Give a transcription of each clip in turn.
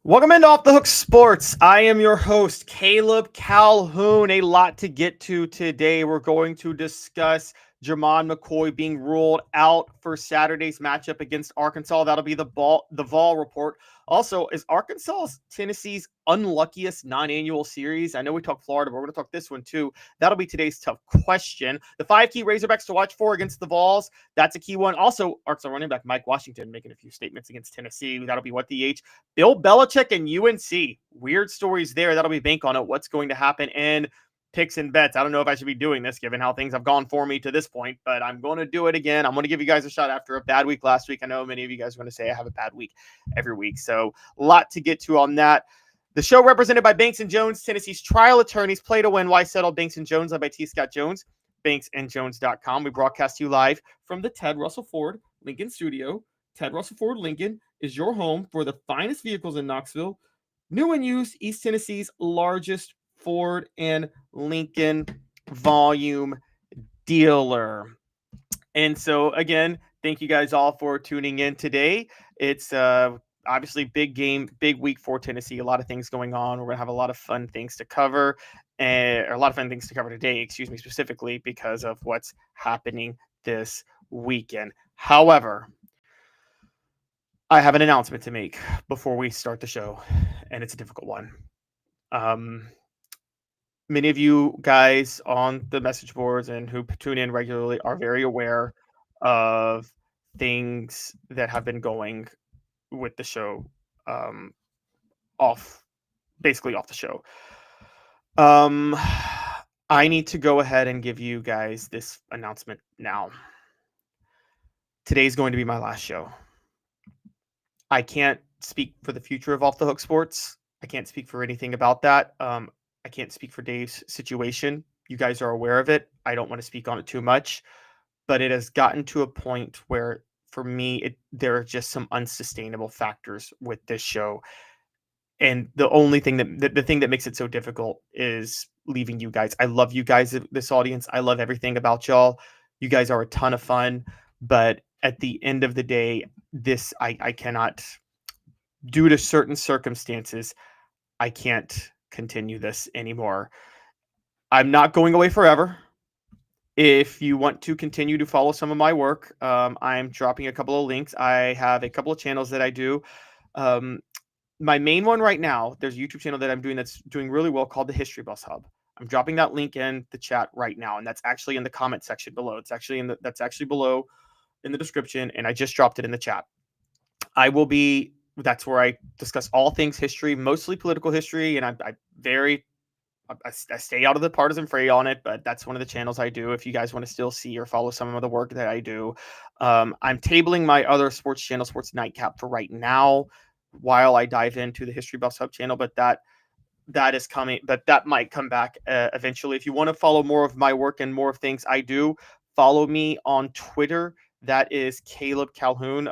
Welcome into Off the Hook Sports. I am your host, Caleb Calhoun. A lot to get to today. We're going to discuss Jermod McCoy being ruled out for Saturday's matchup against Arkansas. That'll be the Vol report. Also, is Arkansas Tennessee's unluckiest non-annual series? I know we talked Florida, but we're going to talk this one too. That'll be today's tough question. The 5 key Razorbacks to watch for against the Vols. That's a key one. Also, Arkansas running back Mike Washington making a few statements against Tennessee. That'll be what the H. Bill Belichick and UNC. Weird stories there. That'll be bank on it. What's going to happen? And picks and bets. I don't know if I should be doing this given how things have gone for me to this point, but I'm going to do it again. I'm going to give you guys a shot after a bad week last week. I know many of you guys are going to say I have a bad week every week. So a lot to get to on that. The show represented by Banks & Jones, Tennessee's trial attorneys. Play to win. Why settle? Banks & Jones, led by T. Scott Jones, banksandjones.com. We broadcast you live from the Ted Russell Ford Lincoln studio. Ted Russell Ford Lincoln is your home for the finest vehicles in Knoxville. New and used, East Tennessee's largest Ford and Lincoln volume dealer. And so, again, thank you guys all for tuning in today. It's obviously big game, big week for Tennessee. A lot of things going on. We're going to have a lot of fun things to cover, or a lot of fun things to cover today, specifically because of what's happening this weekend. However, I have an announcement to make before we start the show, and it's a difficult one. Many of you guys on the message boards and who tune in regularly are very aware of things that have been going with the show, basically off the show. I need to go ahead and give you guys this announcement now. Today's going to be my last show. I can't speak for the future of Off the Hook Sports. I can't speak for anything about that. I can't speak for Dave's situation. You guys are aware of it. I don't want to speak on it too much, but it has gotten to a point where, for me, there are just some unsustainable factors with this show. And the only thing the thing that makes it so difficult is leaving you guys. I love you guys, this audience. I love everything about y'all. You guys are a ton of fun, but at the end of the day, I cannot, due to certain circumstances, I can't continue this anymore. I'm not going away forever. If you want to continue to follow some of my work, I'm dropping a couple of links. I have a couple of channels that I do. My main one right now, there's a YouTube channel that I'm doing that's doing really well called the History Bus Hub. I'm dropping that link in the chat right now, and that's actually in the comment section below. That's actually below in the description, and I just dropped it in the chat. That's where I discuss all things history, mostly political history, and I stay out of the partisan fray on it, but that's one of the channels I do. If you guys want to still see or follow some of the work that I do, I'm tabling my other sports channel, Sports Nightcap, for right now, while I dive into the History Buffs Hub channel, but that is coming, but that might come back eventually. If you want to follow more of my work and more of things I do, follow me on Twitter. That is Caleb Calhoun.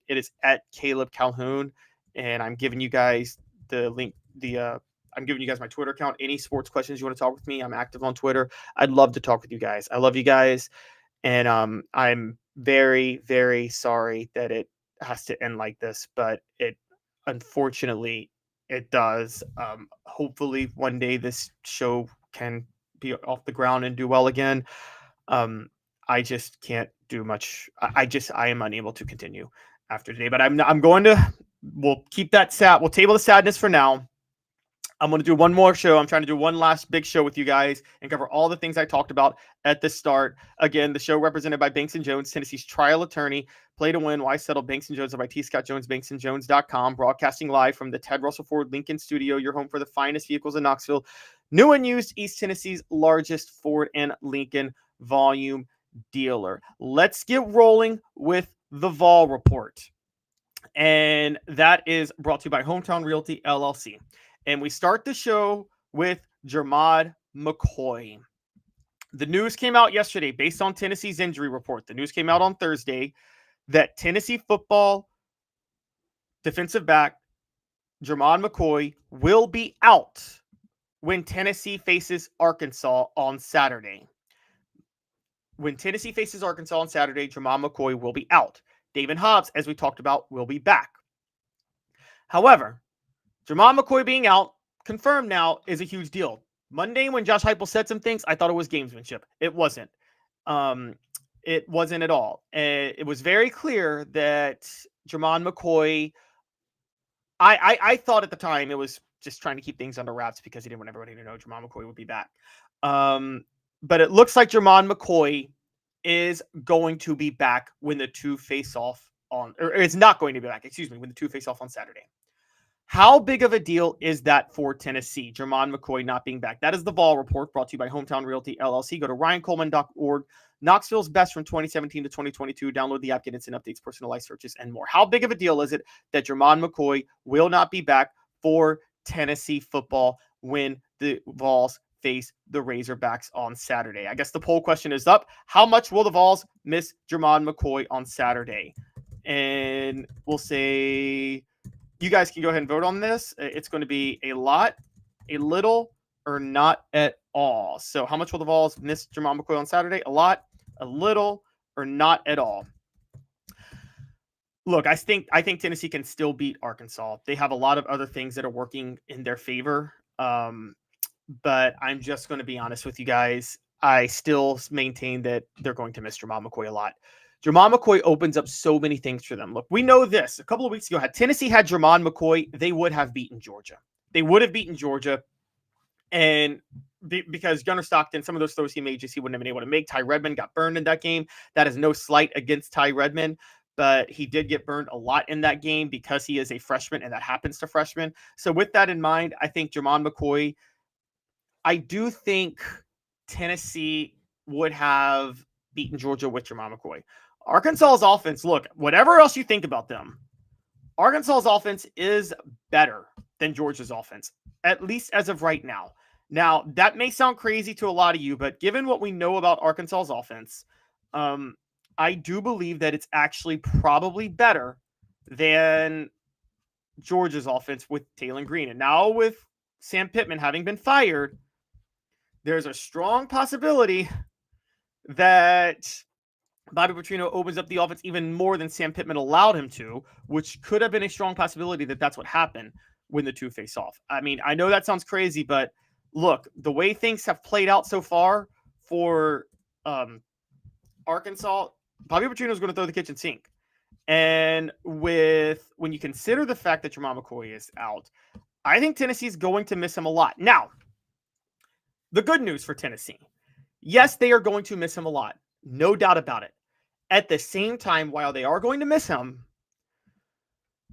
It is at Caleb Calhoun, and I'm giving you guys the link. I'm giving you guys my Twitter account. Any sports questions you want to talk with me, I'm active on Twitter. I'd love to talk with you guys. I love you guys, and I'm very, very sorry that it has to end like this, but unfortunately it does. Hopefully one day this show can be off the ground and do well again. I just can't do much. I am unable to continue after today, but we'll keep that sad. We'll table the sadness for now. I'm going to do one more show. I'm trying to do one last big show with you guys and cover all the things I talked about at the start. Again, the show represented by Banks & Jones, Tennessee's trial attorney. Play to win. Why settle? Banks & Jones by T. Scott Jones, banksandjones.com. Broadcasting live from the Ted Russell Ford Lincoln studio, your home for the finest vehicles in Knoxville. New and used, East Tennessee's largest Ford and Lincoln volume dealer. Let's get rolling with the Vol report. And that is brought to you by Hometown Realty LLC. And we start the show with Jermod McCoy. The news came out yesterday based on Tennessee's injury report. The news came out on Thursday that Tennessee football defensive back Jermod McCoy will be out when Tennessee faces Arkansas on Saturday. When Tennessee faces Arkansas on Saturday, Jermod McCoy will be out. David Hobbs, as we talked about, will be back. However, Jermod McCoy being out, confirmed now, is a huge deal. Monday, when Josh Heupel said some things, I thought it was gamesmanship. It wasn't. It wasn't at all. It was very clear that Jermod McCoy, I thought at the time it was just trying to keep things under wraps because he didn't want everybody to know Jermod McCoy would be back. But it looks like Jermod McCoy is going to be back when the two face off on, or it's not going to be back, when the two face off on Saturday. How big of a deal is that for Tennessee, Jermod McCoy not being back? That is the Vol Report, brought to you by Hometown Realty LLC. Go to ryancoleman.org. Knoxville's best from 2017 to 2022. Download the app, get instant updates, personalized searches, and more. How big of a deal is it that Jermod McCoy will not be back for Tennessee football when the Vols face the Razorbacks on Saturday? I guess the poll question is up. How much will the Vols miss Jermod McCoy on Saturday? And we'll say, you guys can go ahead and vote on this. It's going to be a lot, a little, or not at all. So how much will the Vols miss Jermod McCoy on Saturday? A lot, a little, or not at all. Look, I think Tennessee can still beat Arkansas. They have a lot of other things that are working in their favor. But I'm just going to be honest with you guys. I still maintain that they're going to miss Jermod McCoy a lot. Jermod McCoy opens up so many things for them. Look, we know this. A couple of weeks ago, had Tennessee had Jermod McCoy, they would have beaten Georgia. They would have beaten Georgia. And because Gunnar Stockton, some of those throws he made, he wouldn't have been able to make. Ty Redmond got burned in that game. That is no slight against Ty Redmond, but he did get burned a lot in that game because he is a freshman, and that happens to freshmen. So with that in mind, I think Jermod McCoy, I do think Tennessee would have beaten Georgia with Jermod McCoy. Arkansas's offense, look, whatever else you think about them, Arkansas's offense is better than Georgia's offense, at least as of right now. Now, that may sound crazy to a lot of you, but given what we know about Arkansas's offense, I do believe that it's actually probably better than Georgia's offense with Taylor Green. And now with Sam Pittman having been fired, there's a strong possibility that Bobby Petrino opens up the offense even more than Sam Pittman allowed him to, which could have been a strong possibility that that's what happened when the two face off. I mean, I know that sounds crazy, but look, the way things have played out so far for Arkansas, Bobby Petrino is going to throw the kitchen sink. And when you consider the fact that Jermod McCoy is out, I think Tennessee's going to miss him a lot. Now, the good news for Tennessee, yes, they are going to miss him a lot. No doubt about it. At the same time, while they are going to miss him,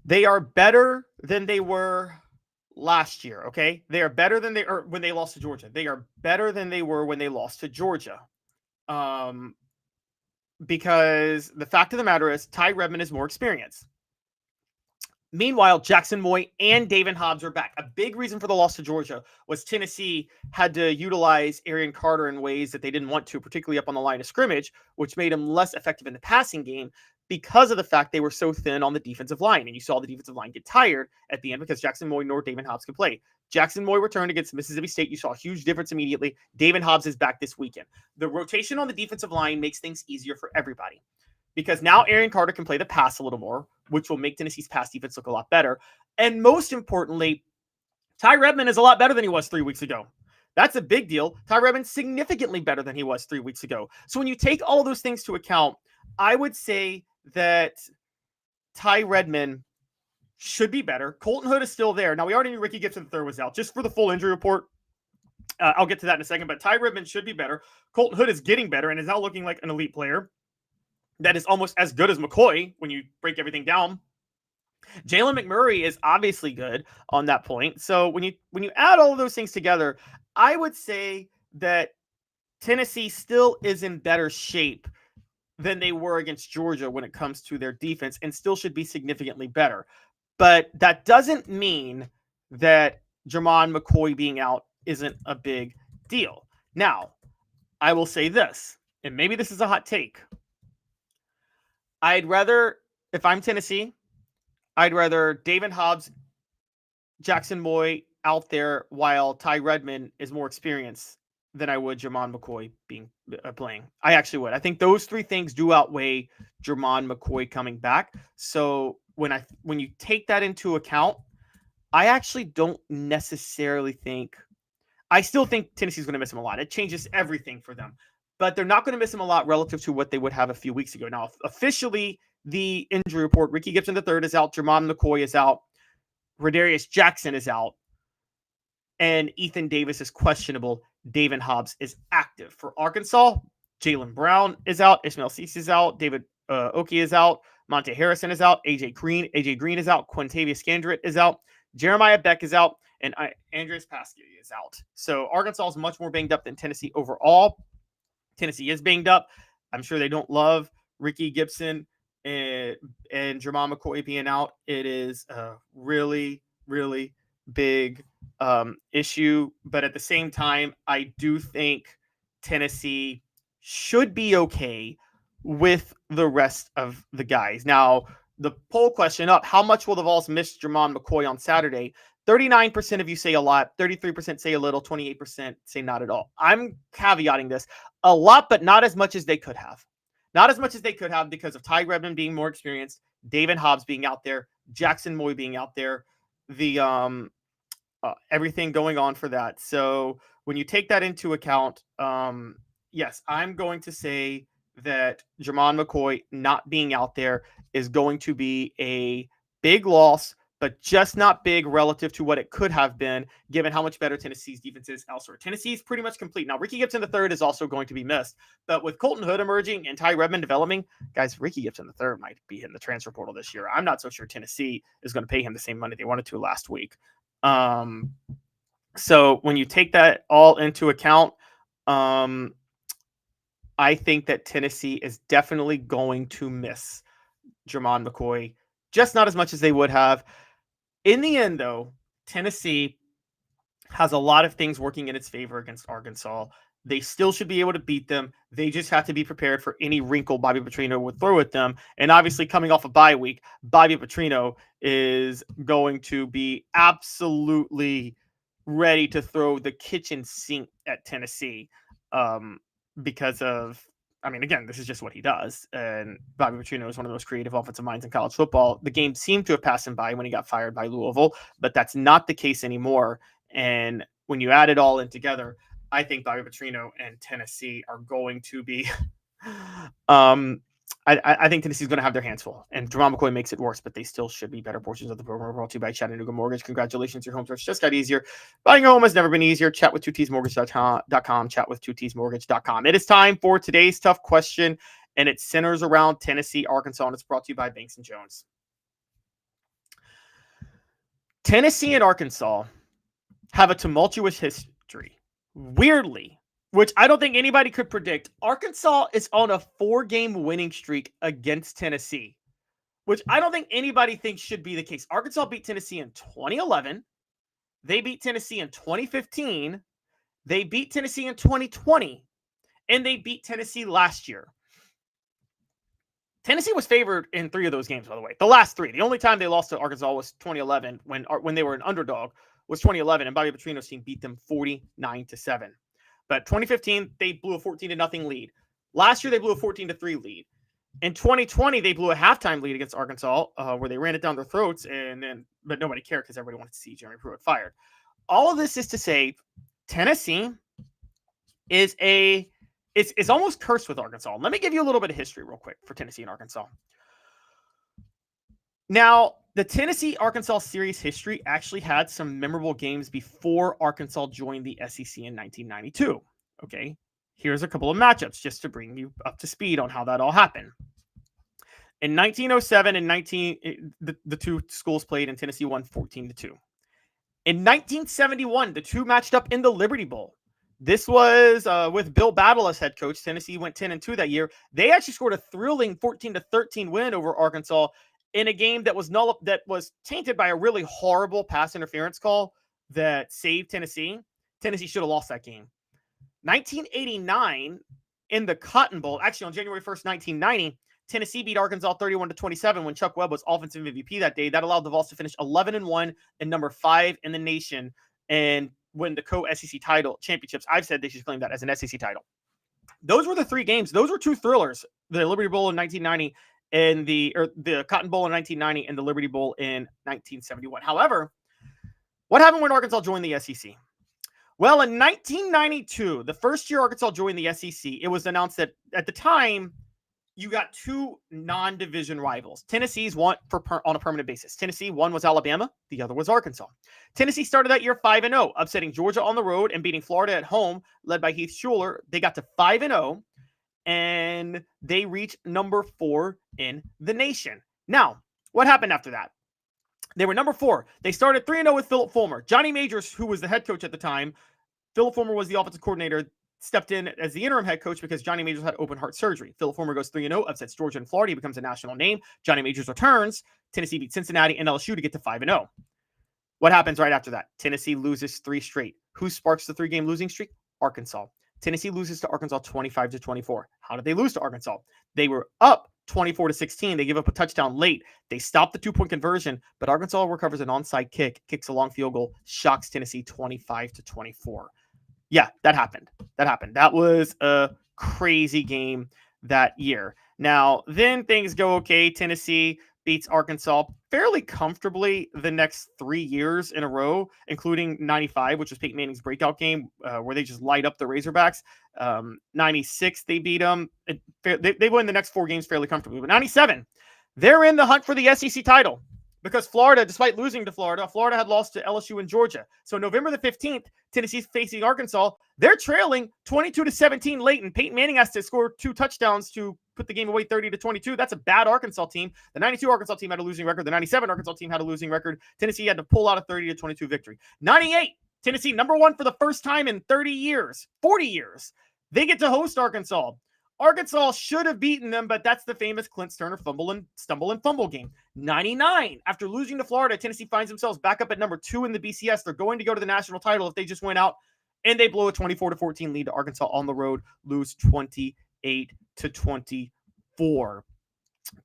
they are better than they were last year, okay? They are better than they are when they lost to Georgia. They are better than they were when they lost to Georgia. Because the fact of the matter is, Ty Redmond is more experienced. Meanwhile, Jackson Moy and David Hobbs are back. A big reason for the loss to Georgia was Tennessee had to utilize Arian Carter in ways that they didn't want to, particularly up on the line of scrimmage, which made him less effective in the passing game because of the fact they were so thin on the defensive line. And you saw the defensive line get tired at the end because Jackson Moy nor David Hobbs could play. Jackson Moy returned against Mississippi State. You saw a huge difference immediately. David Hobbs is back this weekend. The rotation on the defensive line makes things easier for everybody, because now Arian Carter can play the pass a little more, which will make Tennessee's pass defense look a lot better. And most importantly, Ty Redmond is a lot better than he was 3 weeks ago. That's a big deal. Ty Redmond's significantly better than he was 3 weeks ago. So when you take all of those things to account, I would say that Ty Redmond should be better. Colton Hood is still there. Now, we already knew Ricky Gibson III was out. Just for the full injury report, I'll get to that in a second, but Ty Redmond should be better. Colton Hood is getting better and is now looking like an elite player that is almost as good as McCoy when you break everything down. Jalen McMurray is obviously good on that point. So when you add all of those things together, I would say that Tennessee still is in better shape than they were against Georgia when it comes to their defense, and still should be significantly better. But that doesn't mean that Jermod McCoy being out isn't a big deal. Now, I will say this, and maybe this is a hot take. I'd rather, if I'm Tennessee, I'd rather David Hobbs, Jackson Moy out there while Ty Redmond is more experienced than I would Jermod McCoy being playing. I actually would. I think those three things do outweigh Jermod McCoy coming back. So when you take that into account, I actually don't necessarily think. I still think Tennessee's going to miss him a lot. It changes everything for them, but they're not going to miss him a lot relative to what they would have a few weeks ago. Now, officially, the injury report: Ricky Gibson III is out, Jermod McCoy is out, Rodarius Jackson is out, and Ethan Davis is questionable. David Hobbs is active. For Arkansas, Jalen Brown is out, Ishmael Cease is out, David Oki is out, Monte Harrison is out, AJ Green is out, Quintavious Scandrett is out, Jeremiah Beck is out, and Andres Pasky is out. So Arkansas is much more banged up than Tennessee overall. Tennessee is banged up. I'm sure they don't love Ricky Gibson and Jermod McCoy being out. It is a really, really big issue. But at the same time, I do think Tennessee should be okay with the rest of the guys. Now, the poll question up: how much will the Vols miss Jermod McCoy on Saturday? 39% of you say a lot, 33% say a little, 28% say not at all. I'm caveating this: a lot, but not as much as they could have. Not as much as they could have because of Ty Redmond being more experienced, David Hobbs being out there, Jackson Moy being out there, the everything going on for that. So when you take that into account, yes, I'm going to say that Jermod McCoy not being out there is going to be a big loss, but just not big relative to what it could have been, given how much better Tennessee's defense is elsewhere. Tennessee's pretty much complete. Now, Ricky Gibson III is also going to be missed, but with Colton Hood emerging and Ty Redmond developing, guys, Ricky Gibson III might be in the transfer portal this year. I'm not so sure Tennessee is going to pay him the same money they wanted to last week. So when you take that all into account, I think that Tennessee is definitely going to miss Jermod McCoy, just not as much as they would have. In the end, though, Tennessee has a lot of things working in its favor against Arkansas. They still should be able to beat them. They just have to be prepared for any wrinkle Bobby Petrino would throw at them. And obviously, coming off a bye week, Bobby Petrino is going to be absolutely ready to throw the kitchen sink at Tennessee because of, I mean, again, this is just what he does. And Bobby Petrino is one of the most creative offensive minds in college football. The game seemed to have passed him by when he got fired by Louisville, but that's not the case anymore. And when you add it all in together, I think Bobby Petrino and Tennessee are going to be I think Tennessee's going to have their hands full, and Jermod McCoy makes it worse, but they still should be better portions of the program. Brought to you by Chattanooga Mortgage. Congratulations, your home search just got easier. Buying a home has never been easier. Chat with 2tsmortgage.com. Chat with 2tsmortgage.com. It is time for today's tough question, and it centers around Tennessee, Arkansas, and it's brought to you by Banks & Jones. Tennessee and Arkansas have a tumultuous history. Weirdly, which I don't think anybody could predict, Arkansas is on a 4-game winning streak against Tennessee, which I don't think anybody thinks should be the case. Arkansas beat Tennessee in 2011. They beat Tennessee in 2015. They beat Tennessee in 2020. And they beat Tennessee last year. Tennessee was favored in 3 of those games, by the way. The last 3. The only time they lost to Arkansas was 2011 when they were an underdog. Was 2011, and Bobby Petrino's team beat them 49-7. But 2015, they blew a 14-0 lead. Last year, they blew a 14-3 lead. In 2020, they blew a halftime lead against Arkansas, where they ran it down their throats, but nobody cared because everybody wanted to see Jeremy Pruitt fired. All of this is to say, Tennessee is it's almost cursed with Arkansas. Let me give you a little bit of history real quick for Tennessee and Arkansas. Now, the Tennessee-Arkansas series history actually had some memorable games before Arkansas joined the SEC in 1992. Okay, here's a couple of matchups just to bring you up to speed on how that all happened. In 1907 and the two schools played, and Tennessee won 14-2. In 1971, the two matched up in the Liberty Bowl. This was with Bill Battle as head coach. Tennessee went 10-2 that year. They actually scored a thrilling 14-13 win over Arkansas in a game that was tainted by a really horrible pass interference call that saved Tennessee. Tennessee should have lost that game. 1989 in the Cotton Bowl, actually on January 1st, 1990, Tennessee beat Arkansas 31-27 when Chuck Webb was offensive MVP that day. That allowed the Vols to finish 11-1 and number 5 in the nation and win the co-SEC title championships. I've said they should claim that as an SEC title. Those were the 3 games. Those were 2 thrillers. The Liberty Bowl in 1990 and the Cotton Bowl in 1990 and the Liberty Bowl in 1971. However, What happened when Arkansas joined the SEC? Well, in 1992, the first year Arkansas joined the SEC, it was announced that at the time, you got two non-division rivals. Tennessee's one on a permanent basis. Tennessee, one was Alabama, the other was Arkansas. Tennessee started that year 5-0, upsetting Georgia on the road and beating Florida at home, led by Heath Schuler. They got to 5-0, and they reached number 4 in the nation. Now, what happened after that? They were number 4. They started 3-0 with Philip Fulmer. Johnny Majors, who was the head coach at the time, Philip Fulmer was the offensive coordinator, stepped in as the interim head coach because Johnny Majors had open heart surgery. Philip Fulmer goes 3-0, upsets Georgia and Florida. He becomes a national name. Johnny Majors returns. Tennessee beats Cincinnati and LSU to get to 5-0. What happens right after that? Tennessee loses 3 straight. Who sparks the 3-game losing streak? Arkansas. Tennessee loses to Arkansas 25-24. How did they lose to Arkansas? They were up 24-16. They give up a touchdown late. They stop the 2-point conversion, but Arkansas recovers an onside kick, kicks a long field goal, shocks Tennessee 25-24. Yeah, that happened. That was a crazy game that year. Now, then things go okay. Tennessee beats Arkansas fairly comfortably the next 3 years in a row, including 95, which was Peyton Manning's breakout game, where they just light up the Razorbacks. 96, they beat them. They win the next 4 games fairly comfortably. But 97, they're in the hunt for the SEC title. Because Florida, despite losing to Florida had lost to LSU and Georgia. So November the 15th, Tennessee's facing Arkansas. They're trailing 22-17 late, and Peyton Manning has to score 2 touchdowns to put the game away 30-22. That's a bad Arkansas team. The 92 Arkansas team had a losing record. The 97 Arkansas team had a losing record. Tennessee had to pull out a 30-22 victory. 98, Tennessee, number 1 for the first time in 40 years. They get to host Arkansas. Arkansas should have beaten them, but that's the famous Clint Turner stumble and fumble game. 99, after losing to Florida, Tennessee finds themselves back up at number 2 in the BCS. They're going to go to the national title if they just win out, and they blow a 24-14 lead to Arkansas on the road, lose 28-24.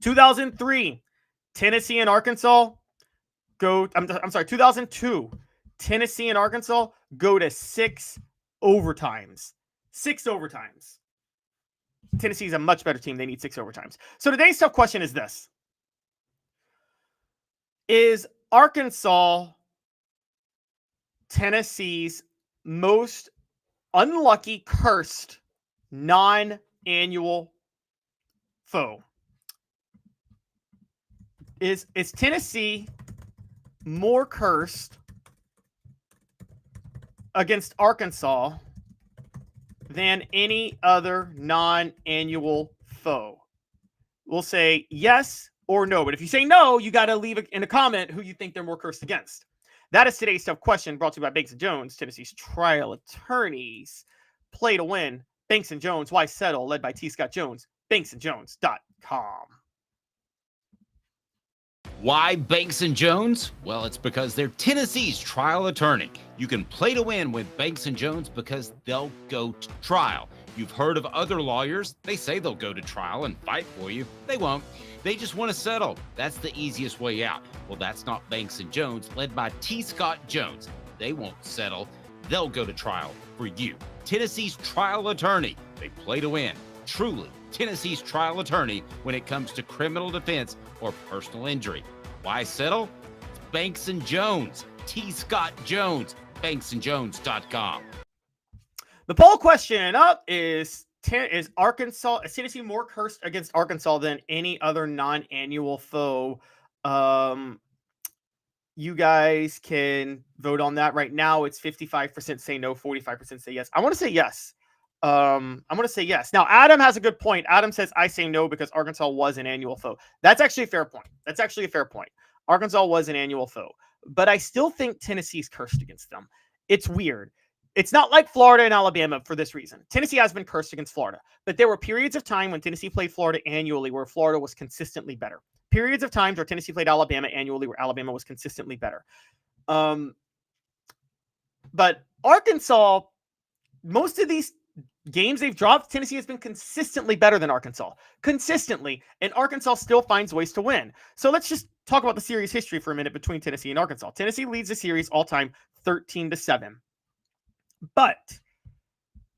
2003, Tennessee and Arkansas go. 2002, Tennessee and Arkansas go to 6 overtimes. 6 overtimes. Tennessee's a much better team. They need 6 overtimes. So today's tough question is this. Is Arkansas Tennessee's most unlucky, cursed, non-annual foe? Is Tennessee more cursed against Arkansas than any other non-annual foe? We'll say yes or no. But if you say no, you got to leave in a comment who you think they're more cursed against. That is today's tough question, brought to you by Banks & Jones, Tennessee's trial attorneys. Play to win. Banks & Jones, why settle? Led by T. Scott Jones. BanksandJones.com. Why Banks & Jones? Well, it's because they're Tennessee's trial attorney. You can play to win with Banks & Jones because they'll go to trial. You've heard of other lawyers. They say they'll go to trial and fight for you. They won't. They just want to settle. That's the easiest way out. Well, that's not Banks & Jones, led by T. Scott Jones. They won't settle. They'll go to trial for you. Tennessee's trial attorney. They play to win. Truly, Tennessee's trial attorney when it comes to criminal defense or personal injury. Why settle? It's Banks & Jones. T. Scott Jones. BanksandJones.com. The poll question up is Tennessee more cursed against Arkansas than any other non-annual foe? You guys can vote on that right now. It's 55% say no, 45% say yes. I want to say yes. I'm going to say yes. Now, Adam has a good point. Adam says, I say no because Arkansas was an annual foe. That's actually a fair point. Arkansas was an annual foe. But I still think Tennessee's cursed against them. It's weird. It's not like Florida and Alabama for this reason. Tennessee has been cursed against Florida. But there were periods of time when Tennessee played Florida annually where Florida was consistently better. Periods of times where Tennessee played Alabama annually where Alabama was consistently better. But Arkansas, most of these games they've dropped, Tennessee has been consistently better than Arkansas. Consistently. And Arkansas still finds ways to win. So let's just talk about the series history for a minute between Tennessee and Arkansas. Tennessee leads the series all time 13-7. But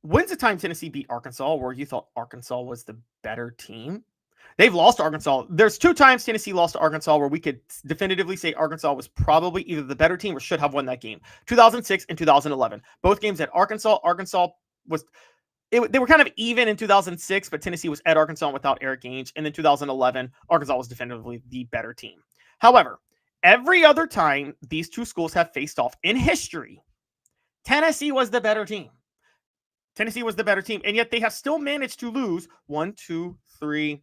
when's the time Tennessee beat Arkansas where you thought Arkansas was the better team? They've lost to Arkansas. There's 2 times Tennessee lost to Arkansas where we could definitively say Arkansas was probably either the better team or should have won that game. 2006 and 2011. Both games at Arkansas. Arkansas was they were kind of even in 2006, but Tennessee was at Arkansas without Eric Ainge. And then 2011, Arkansas was definitively the better team. However, every other time these two schools have faced off in history, Tennessee was the better team. Tennessee was the better team, and yet they have still managed to lose 1, 2, 3,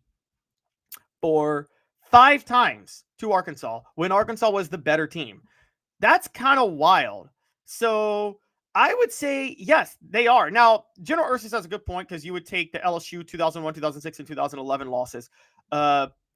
4, 5 times to Arkansas when Arkansas was the better team. That's kind of wild. So I would say, yes, they are. Now, General Ursus has a good point because you would take the LSU 2001, 2006, and 2011 losses.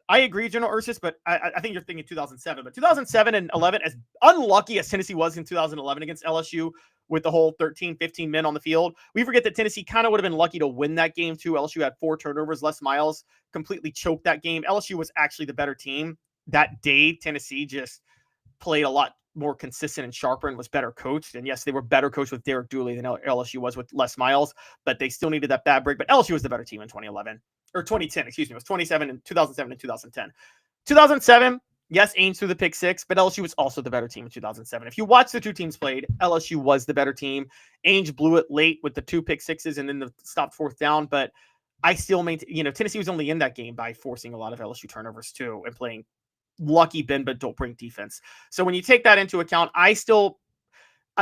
I agree, General Ursus, but I think you're thinking 2007. But 2007 and 11, as unlucky as Tennessee was in 2011 against LSU with the whole 13, 15 men on the field, we forget that Tennessee kind of would have been lucky to win that game too. LSU had 4 turnovers. Les Miles completely choked that game. LSU was actually the better team. That day, Tennessee just played a lot more consistent and sharper and was better coached. And yes, they were better coached with Derek Dooley than LSU was with Les Miles, but they still needed that bad break. But LSU was the better team in 2011 or 2010, excuse me. It was 2007 and 2010. 2007, yes, Ainge threw the pick 6, but LSU was also the better team in 2007. If you watch the 2 teams played, LSU was the better team. Ainge blew it late with the 2 pick 6s and then the stopped 4th down, but I still maintain, Tennessee was only in that game by forcing a lot of LSU turnovers too and playing lucky bend but don't bring defense. So when you take that into account, I still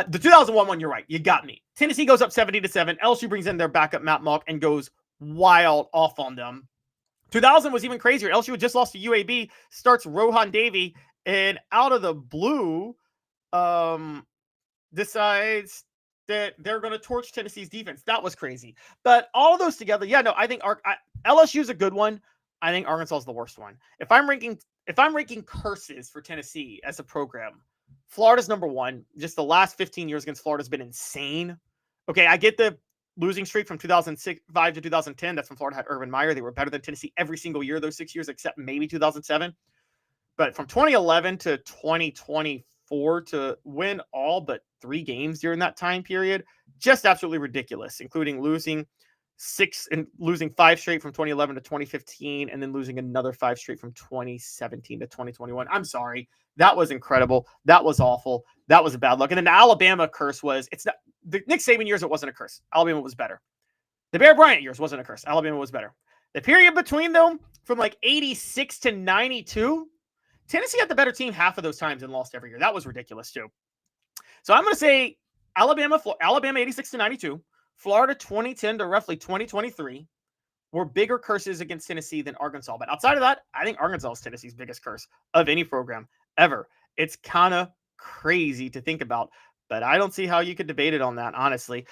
the 2001 one, you're right. You got me. Tennessee goes up 70-7. LSU brings in their backup Matt Mock and goes wild off on them. 2000 was even crazier. LSU had just lost to UAB, starts Rohan Davey, and out of the blue, decides that they're going to torch Tennessee's defense. That was crazy. But all those together, I think LSU is a good one. I think Arkansas is the worst one. If I'm ranking curses for Tennessee as a program, Florida's number 1. Just the last 15 years against Florida has been insane. Okay, I get the losing streak from 2005 to 2010. That's when Florida had Urban Meyer. They were better than Tennessee every single year those 6 years, except maybe 2007. But from 2011 to 2024 to win all but 3 games during that time period, just absolutely ridiculous, including losing 5 straight from 2011 to 2015, and then losing another 5 straight from 2017 to 2021. I'm sorry. That was incredible. That was awful. That was a bad luck. And then the Alabama curse was, it's not the Nick Saban years. It wasn't a curse. Alabama was better. The Bear Bryant years wasn't a curse. Alabama was better. The period between them from like 86 to 92, Tennessee had the better team half of those times and lost every year. That was ridiculous too. So I'm going to say Alabama 86 to 92, Florida 2010 to roughly 2023 were bigger curses against Tennessee than Arkansas. But outside of that, I think Arkansas is Tennessee's biggest curse of any program ever. It's kind of crazy to think about, but I don't see how you could debate it on that, honestly.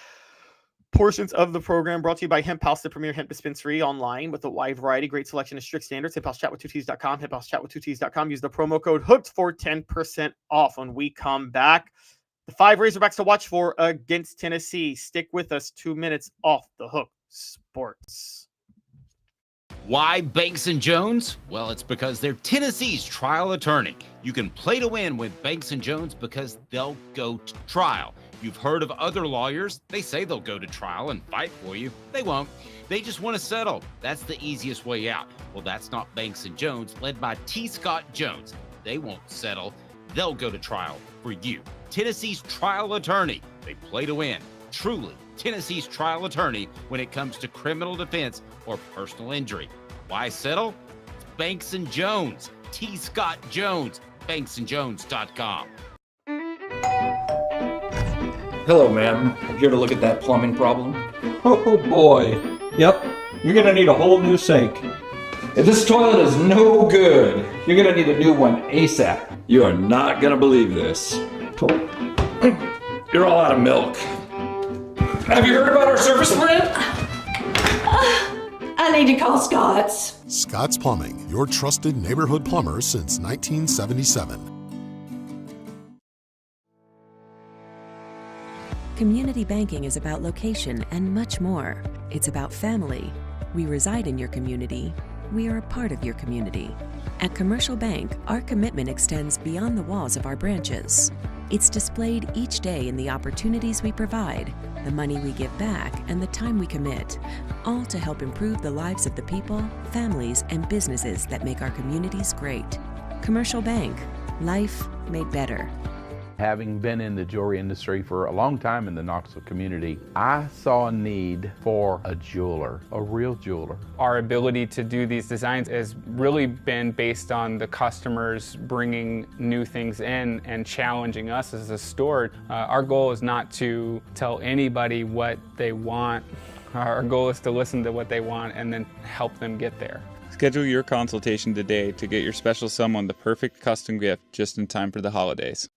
Portions of the program brought to you by Hemp House, the premier hemp dispensary online with a wide variety, great selection of strict standards. HempHouseChatWith2Ts.com, HempHouseChatWith2Ts.com. Use the promo code HOOKED for 10% off when we come back. The 5 Razorbacks to watch for against Tennessee. Stick with us. 2 minutes off the hook. Sports. Why Banks & Jones? Well, it's because they're Tennessee's trial attorney. You can play to win with Banks & Jones because they'll go to trial. You've heard of other lawyers. They say they'll go to trial and fight for you. They won't. They just want to settle. That's the easiest way out. Well, that's not Banks & Jones, led by T. Scott Jones. They won't settle. They'll go to trial for you. Tennessee's trial attorney. They play to win. Truly, Tennessee's trial attorney when it comes to criminal defense or personal injury. Why settle? It's Banks & Jones. T. Scott Jones. BanksandJones.com. Hello, ma'am. I'm here to look at that plumbing problem. Oh boy. Yep. You're gonna need a whole new sink. If this toilet is no good, You're gonna need a new one ASAP. you are not gonna believe this. You're all out of milk. Have you heard about our service plan? I need to call Scott's. Scott's Plumbing, your trusted neighborhood plumber since 1977. Community banking is about location and much more. It's about family. We reside in your community. We are a part of your community. At Commercial Bank, our commitment extends beyond the walls of our branches. It's displayed each day in the opportunities we provide, the money we give back, and the time we commit, all to help improve the lives of the people, families, and businesses that make our communities great. Commercial Bank. Life made better. Having been in the jewelry industry for a long time in the Knoxville community, I saw a need for a jeweler, a real jeweler. Our ability to do these designs has really been based on the customers bringing new things in and challenging us as a store. Our goal is not to tell anybody what they want. Our goal is to listen to what they want and then help them get there. Schedule your consultation today to get your special someone the perfect custom gift just in time for the holidays.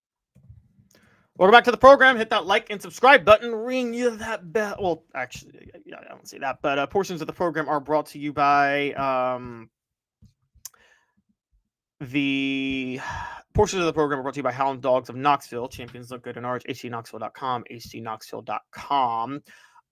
Welcome back to the program. Hit that like and subscribe button. Ring you that bell. Well, actually, yeah, I don't say that, but portions of the program are brought to you by HoundDogs of Knoxville. Champions look good in orange. hdknoxville.com. hdknoxville.com.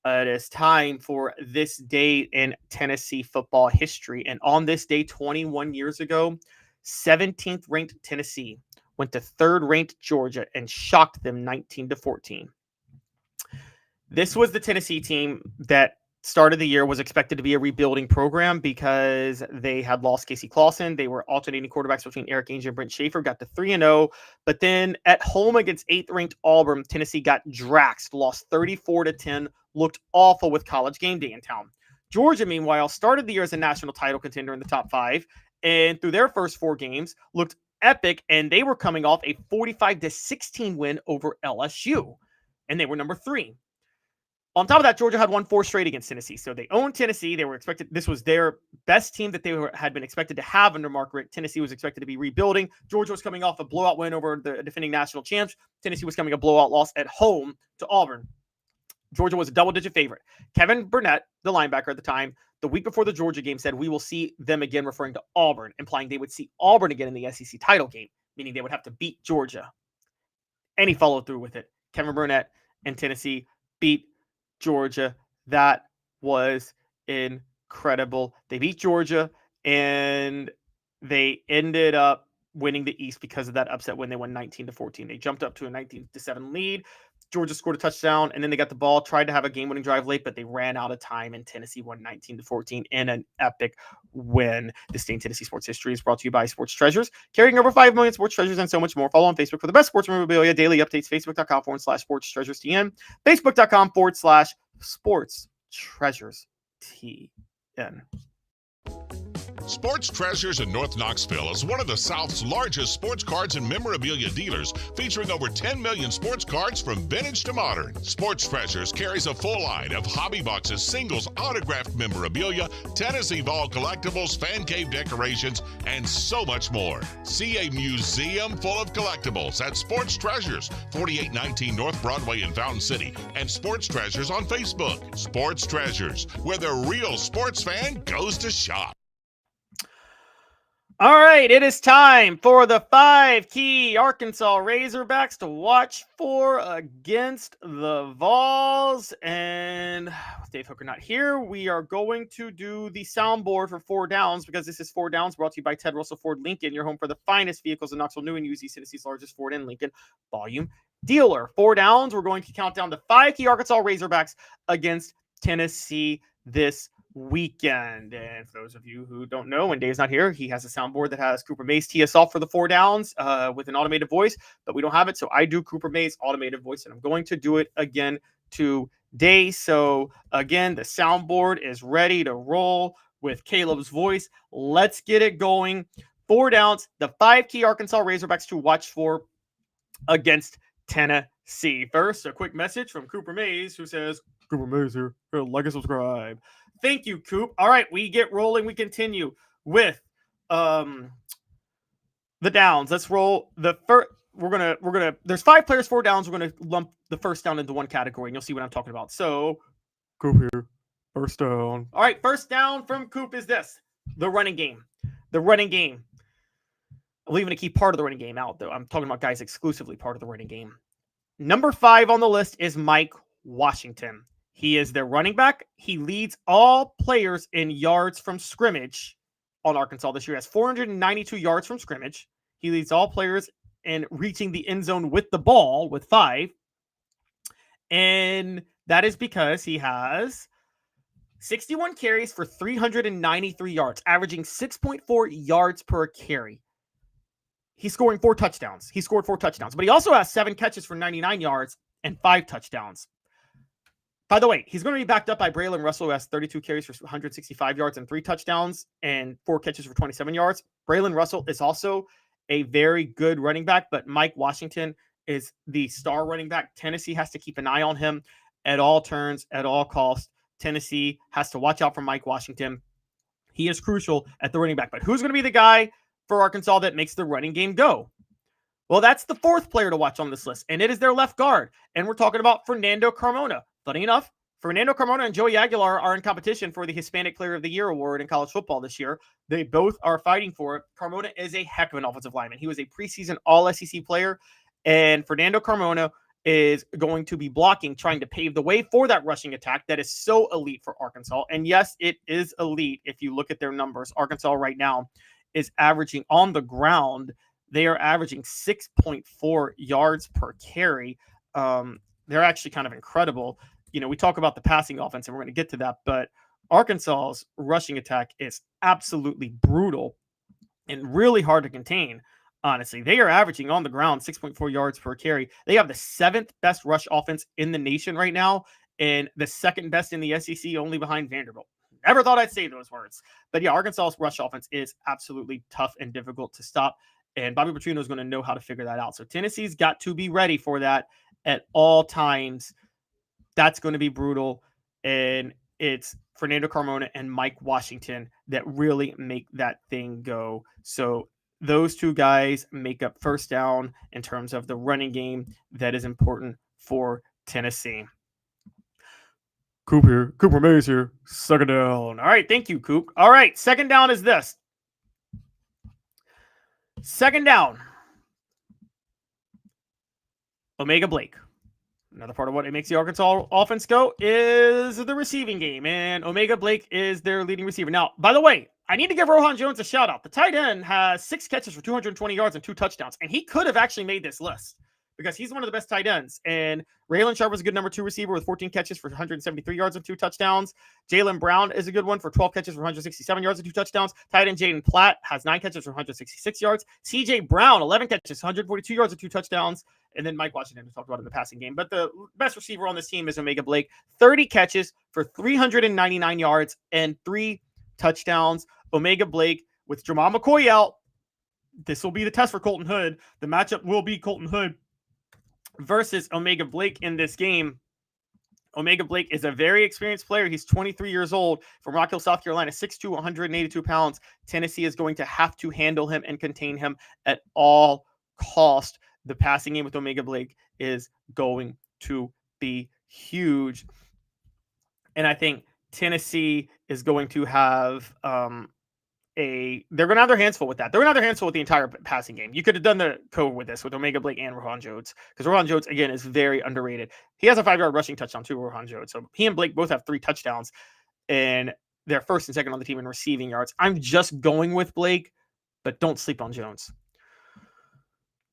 It is time for this day in Tennessee football history. And on this day, 21 years ago, 17th ranked Tennessee went to 3rd ranked Georgia and shocked them 19-14. This was the Tennessee team that started the year, was expected to be a rebuilding program because they had lost Casey Clausen. They were alternating quarterbacks between Eric Ainge and Brent Schaefer, got to 3-0. But then at home against 8th ranked Auburn, Tennessee got draxed, lost 34-10, looked awful with College game day in town. Georgia, meanwhile, started the year as a national title contender in the top 5, and through their first 4 games, looked epic, and they were coming off a 45-16 win over LSU, and they were number 3. On top of that, Georgia had won 4 straight against Tennessee, so they owned Tennessee. They were expected. This was their best team that they had been expected to have under Mark Richt. Tennessee was expected to be rebuilding. Georgia was coming off a blowout win over the defending national champs. Tennessee was coming a blowout loss at home to Auburn. Georgia was a double-digit favorite. Kevin Burnett, the linebacker at the time, the week before the Georgia game said, "We will see them again," referring to Auburn, implying they would see Auburn again in the SEC title game, meaning they would have to beat Georgia. And he followed through with it. Kevin Burnett and Tennessee beat Georgia. That was incredible. They beat Georgia, and they ended up winning the East because of that upset when they won 19-14. They jumped up to a 19-7 lead. Georgia scored a touchdown, and then they got the ball, tried to have a game-winning drive late, but they ran out of time, and Tennessee won 19-14 in an epic win. This day in Tennessee sports history is brought to you by Sports Treasures, carrying over 5 million sports treasures and so much more. Follow on Facebook for the best sports memorabilia, daily updates, facebook.com/sports treasures TN, facebook.com/sports treasures TN. Sports Treasures in North Knoxville is one of the South's largest sports cards and memorabilia dealers, featuring over 10 million sports cards from vintage to modern. Sports Treasures carries a full line of hobby boxes, singles, autographed memorabilia, Tennessee Vol collectibles, fan cave decorations, and so much more. See a museum full of collectibles at Sports Treasures, 4819 North Broadway in Fountain City, and Sports Treasures on Facebook. Sports Treasures, where the real sports fan goes to shop. All right, it is time for the 5 key Arkansas Razorbacks to watch for against the Vols. And with Dave Hooker not here, we are going to do the soundboard for 4 Downs, because this is 4 Downs brought to you by Ted Russell Ford Lincoln, your home for the finest vehicles in Knoxville, new and used, Tennessee's largest Ford and Lincoln volume dealer. 4 Downs, we're going to count down the 5 key Arkansas Razorbacks against Tennessee this weekend. And for those of you who don't know, when Dave's not here, he has a soundboard that has Cooper Mays tee us off for the 4 Downs with an automated voice, but we don't have it, so I do Cooper Mays automated voice, and I'm going to do it again today. So again, the soundboard is ready to roll with Caleb's voice. Let's get it going. 4 Downs, the 5 key Arkansas Razorbacks to watch for against Tennessee. First, a quick message from Cooper Mays, who says, "Cooper Mays here. Like and subscribe." Thank you, Coop. All right, we get rolling. We continue with the Downs. Let's roll the first. We're gonna. There's 5 players, 4 Downs. We're gonna lump the first down into one category, and you'll see what I'm talking about. So, Coop here. First down. All right, first down from Coop is this: the running game. The running game. I'm leaving a key part of the running game out, though. I'm talking about guys exclusively part of the running game. Number 5 on the list is Mike Washington. He is their running back. He leads all players in yards from scrimmage on Arkansas this year. He has 492 yards from scrimmage. He leads all players in reaching the end zone with the ball with 5. And That is because he has 61 carries for 393 yards, averaging 6.4 yards per carry. He's scoring 4 touchdowns. He scored 4 touchdowns, but he also has 7 catches for 99 yards and 5 touchdowns. By the way, he's going to be backed up by Braylon Russell, who has 32 carries for 165 yards and 3 touchdowns and 4 catches for 27 yards. Braylon Russell is also a very good running back, but Mike Washington is the star running back. Tennessee has to keep an eye on him at all turns, at all costs. Tennessee has to watch out for Mike Washington. He is crucial at the running back. But who's going to be the guy for Arkansas that makes the running game go? Well, that's the 4th player to watch on this list, and it is their left guard. And we're talking about Fernando Carmona. Funny enough, Fernando Carmona and Joey Aguilar are in competition for the Hispanic Player of the Year award in college football this year. They both are fighting for it. Carmona is a heck of an offensive lineman. He was a preseason All-SEC player, and Fernando Carmona is going to be blocking, trying to pave the way for that rushing attack that is so elite for Arkansas. And yes, it is elite if you look at their numbers. Arkansas right now is averaging on the ground. They are averaging 6.4 yards per carry. They're actually kind of incredible. You know, we talk about the passing offense, and we're going to get to that, but Arkansas's rushing attack is absolutely brutal and really hard to contain. Honestly, they are averaging on the ground 6.4 yards per carry. They have the 7th best rush offense in the nation right now, and the 2nd best in the SEC, only behind Vanderbilt. Never thought I'd say those words. But yeah, Arkansas's rush offense is absolutely tough and difficult to stop, and Bobby Petrino is going to know how to figure that out. So Tennessee's got to be ready for that at all times. That's going to be brutal, and it's Fernando Carmona and Mike Washington that really make that thing go. So those 2 guys make up first down in terms of the running game that is important for Tennessee. Coop here. Cooper Mays here. 2nd down. All right. Thank you, Coop. All right. 2nd down is this. 2nd down. Omega Blake. Another part of what makes the Arkansas offense go is the receiving game, and Omega Blake is their leading receiver. Now, by the way, I need to give Rohan Jones a shout out. The tight end has 6 catches for 220 yards and 2 touchdowns, and he could have actually made this list because he's one of the best tight ends. And Raylan Sharp was a good number 2 receiver with 14 catches for 173 yards and 2 touchdowns. Jalen Brown is a good one for 12 catches for 167 yards and 2 touchdowns. Tight end Jaden Platt has 9 catches for 166 yards. CJ Brown, 11 catches, 142 yards and 2 touchdowns. And then Mike Washington, we talked about in the passing game. But the best receiver on this team is Omega Blake. 30 catches for 399 yards and 3 touchdowns. Omega Blake with Jermod McCoy out. This will be the test for Colton Hood. The matchup will be Colton Hood versus Omega Blake in this game. Omega Blake is a very experienced player. He's 23 years old from Rock Hill, South Carolina, 6'2", 182 pounds. Tennessee is going to have to handle him and contain him at all cost. The passing game with Omega Blake is going to be huge. And I think Tennessee is going to have they're going to have their hands full with that. They're going to have their hands full with the entire passing game. You could have done the code with this with Omega Blake and Rohan Jones, because Rohan Jones, again, is very underrated. He has a 5-yard rushing touchdown too, Rohan Jones. So he and Blake both have 3 touchdowns, and they're 1st and 2nd on the team in receiving yards. I'm just going with Blake, but don't sleep on Jones.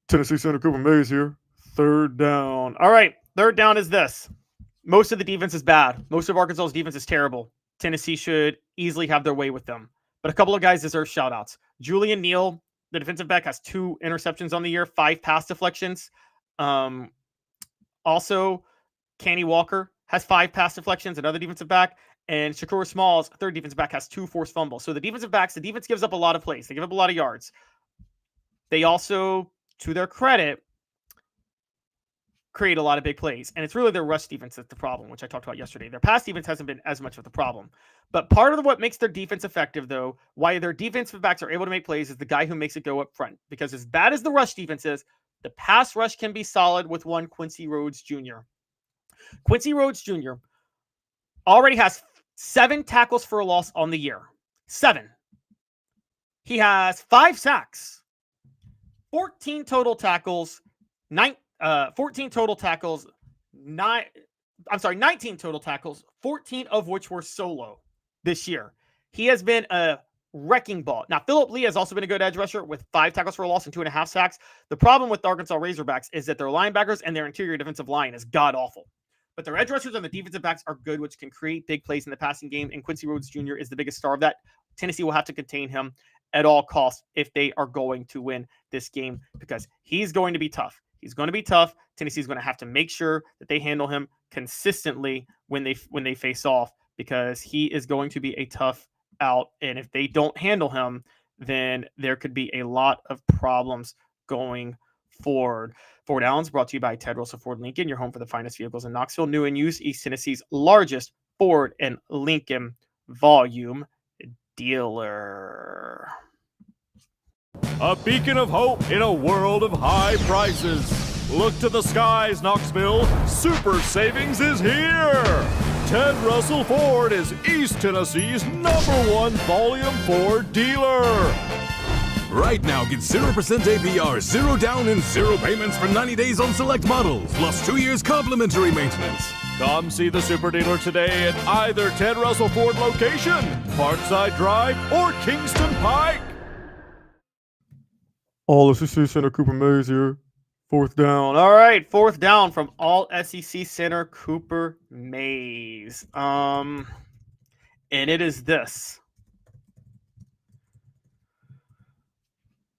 Tennessee center Cooper Mays here. 3rd down. All right. 3rd down is this. Most of the defense is bad. Most of Arkansas's defense is terrible. Tennessee should easily have their way with them. But a couple of guys deserve shout-outs. Julian Neal, the defensive back, has 2 interceptions on the year, 5 pass deflections. Also, Kenny Walker has 5 pass deflections, another defensive back. And Shakur Smalls, 3rd defensive back, has 2 forced fumbles. So the defensive backs, the defense gives up a lot of plays. They give up a lot of yards. They also, to their credit, create a lot of big plays. And it's really their rush defense that's the problem, which I talked about yesterday. Their pass defense hasn't been as much of the problem. But part of what makes their defense effective, though, why their defensive backs are able to make plays, is the guy who makes it go up front. Because as bad as the rush defense is, the pass rush can be solid with one Quincy Rhodes Jr. Quincy Rhodes Jr. already has 7 tackles for a loss on the year. 7. He has 5 sacks, 14 total tackles, 19 total tackles, 14 of which were solo this year. He has been a wrecking ball. Now, Phillip Lee has also been a good edge rusher with 5 tackles for a loss and 2.5 sacks. The problem with the Arkansas Razorbacks is that their linebackers and their interior defensive line is god-awful. But their edge rushers and the defensive backs are good, which can create big plays in the passing game. And Quincy Rhodes Jr. is the biggest star of that. Tennessee will have to contain him at all costs if they are going to win this game, because he's going to be tough. He's going to be tough. Tennessee's going to have to make sure that they handle him consistently when they face off, because he is going to be a tough out. And if they don't handle him, then there could be a lot of problems going forward. Ford Allen's brought to you by Ted Russell Ford Lincoln, your home for the finest vehicles in Knoxville, new and used, East Tennessee's largest Ford and Lincoln volume dealer. A beacon of hope in a world of high prices. Look to the skies, Knoxville. Super savings is here. Ted Russell Ford is East Tennessee's #1 volume Ford dealer. Right now, get 0% APR, 0 down, and 0 payments for 90 days on select models, plus 2 years complimentary maintenance. Come see the super dealer today at either Ted Russell Ford location, Parkside Drive, or Kingston Pike. All SEC Center Cooper Mays here. 4th down. All right, 4th down from All SEC Center Cooper Mays. And it is this.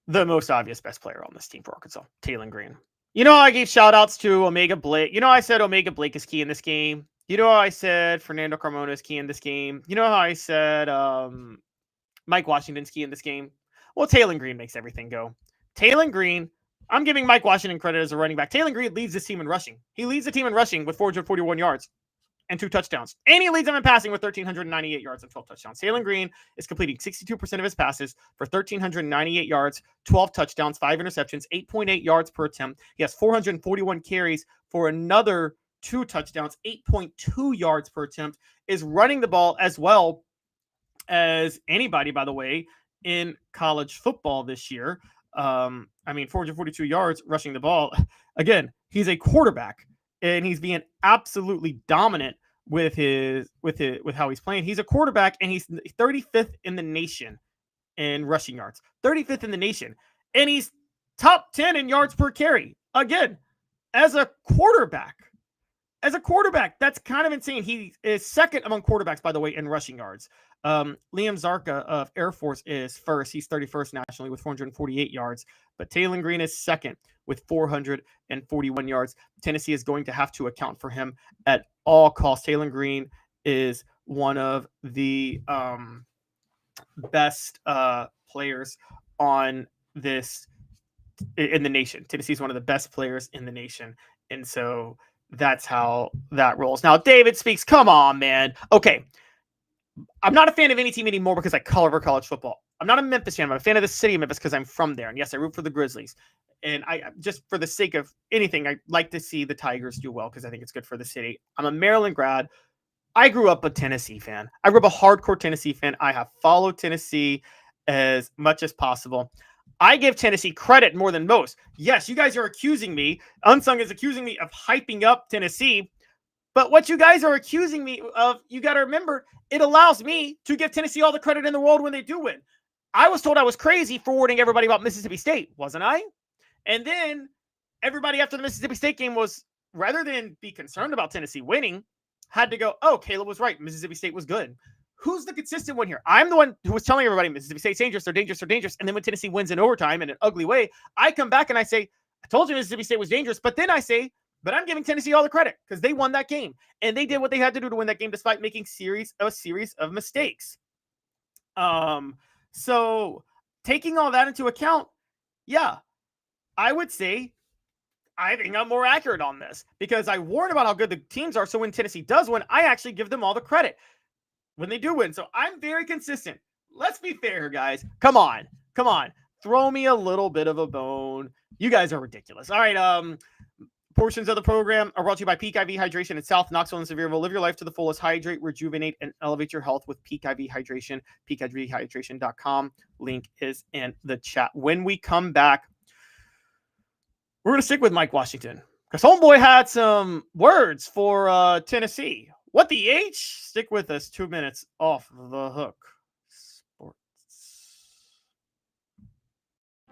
The most obvious best player on this team for Arkansas, Taylon Green. You know, I gave shout outs to Omega Blake. You know, I said Omega Blake is key in this game. You know, I said Fernando Carmona is key in this game. You know how I said Mike Washington's key in this game? Well, Taylon Green makes everything go. Taylon Green, I'm giving Mike Washington credit as a running back. Taylon Green leads this team in rushing. He leads the team in rushing with 441 yards and 2 touchdowns. And he leads them in passing with 1,398 yards and 12 touchdowns. Taylon Green is completing 62% of his passes for 1,398 yards, 12 touchdowns, 5 interceptions, 8.8 yards per attempt. He has 441 carries for another 2 touchdowns, 8.2 yards per attempt, is running the ball as well as anybody, by the way, in college football this year. 442 yards rushing the ball. Again, he's a quarterback, and he's being absolutely dominant with how he's playing. He's a quarterback, and he's 35th in the nation in rushing yards. 35th in the nation. And he's top 10 in yards per carry. Again, as a quarterback. That's kind of insane. He is second among quarterbacks, by the way, in rushing yards. Liam Zarka of Air Force is first. He's 31st nationally with 448 yards. But Taylon Green is second with 441 yards. Tennessee is going to have to account for him at all costs. Taylon Green is one of the best players on this in the nation. Tennessee is one of the best players in the nation. And so that's how that rolls. Now, David Speaks, come on, man. Okay. I'm not a fan of any team anymore because I cover college football. I'm not a Memphis fan. I'm a fan of the city of Memphis because I'm from there. And yes, I root for the Grizzlies. And I just for the sake of anything, I like to see the Tigers do well because I think it's good for the city. I'm a Maryland grad. I grew up a Tennessee fan. I grew up a hardcore Tennessee fan. I have followed Tennessee as much as possible. I give Tennessee credit more than most. Yes, you guys are accusing me. Unsung is accusing me of hyping up Tennessee. But what you guys are accusing me of, you got to remember, it allows me to give Tennessee all the credit in the world when they do win. I was told I was crazy for warning everybody about Mississippi State, wasn't I? And then everybody after the Mississippi State game was, rather than be concerned about Tennessee winning, had to go, oh, Caleb was right. Mississippi State was good. Who's the consistent one here? I'm the one who was telling everybody Mississippi State's dangerous, they're dangerous, they're dangerous. And then when Tennessee wins in overtime in an ugly way, I come back and I say, I told you Mississippi State was dangerous. But then I say, but I'm giving Tennessee all the credit because they won that game. And they did what they had to do to win that game despite making a series of mistakes. So taking all that into account, yeah, I would say I think I'm more accurate on this because I warn about how good the teams are. So when Tennessee does win, I actually give them all the credit when they do win. So I'm very consistent. Let's be fair, guys. Come on. Throw me a little bit of a bone. You guys are ridiculous. All right. Portions of the program are brought to you by Peak IV Hydration in South Knoxville and Sevierville. Live your life to the fullest. Hydrate, rejuvenate, and elevate your health with Peak IV Hydration. PeakIVHydration.com. Link is in the chat. When we come back, we're going to stick with Mike Washington because homeboy had some words for Tennessee. What the H? Stick with us. 2 minutes off the hook. Sports.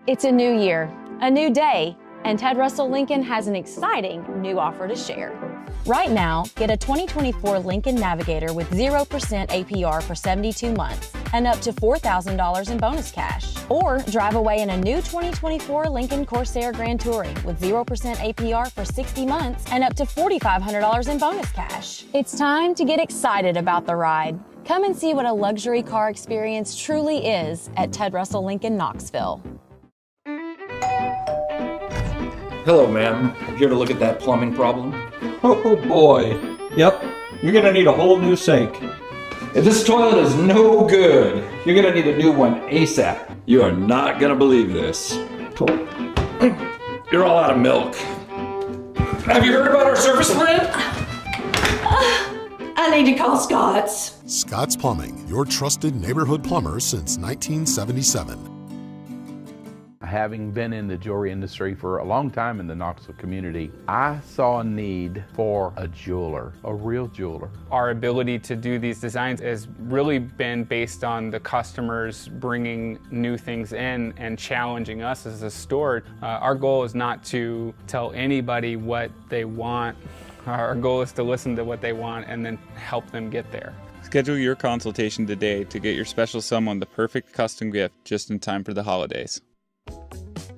It's a new year, a new day. And Ted Russell Lincoln has an exciting new offer to share. Right now, get a 2024 Lincoln Navigator with 0% APR for 72 months and up to $4,000 in bonus cash. Or drive away in a new 2024 Lincoln Corsair Grand Touring with 0% APR for 60 months and up to $4,500 in bonus cash. It's time to get excited about the ride. Come and see what a luxury car experience truly is at Ted Russell Lincoln Knoxville. Hello, ma'am. I'm here to look at that plumbing problem. Oh boy. Yep. You're gonna need a whole new sink. If this toilet is no good, you're gonna need a new one ASAP. You are not gonna believe this. You're all out of milk. Have you heard about our service plan? I need to call Scott's. Scott's Plumbing, your trusted neighborhood plumber since 1977. Having been in the jewelry industry for a long time in the Knoxville community, I saw a need for a jeweler, a real jeweler. Our ability to do these designs has really been based on the customers bringing new things in and challenging us as a store. Our goal is not to tell anybody what they want. Our goal is to listen to what they want and then help them get there. Schedule your consultation today to get your special someone the perfect custom gift just in time for the holidays.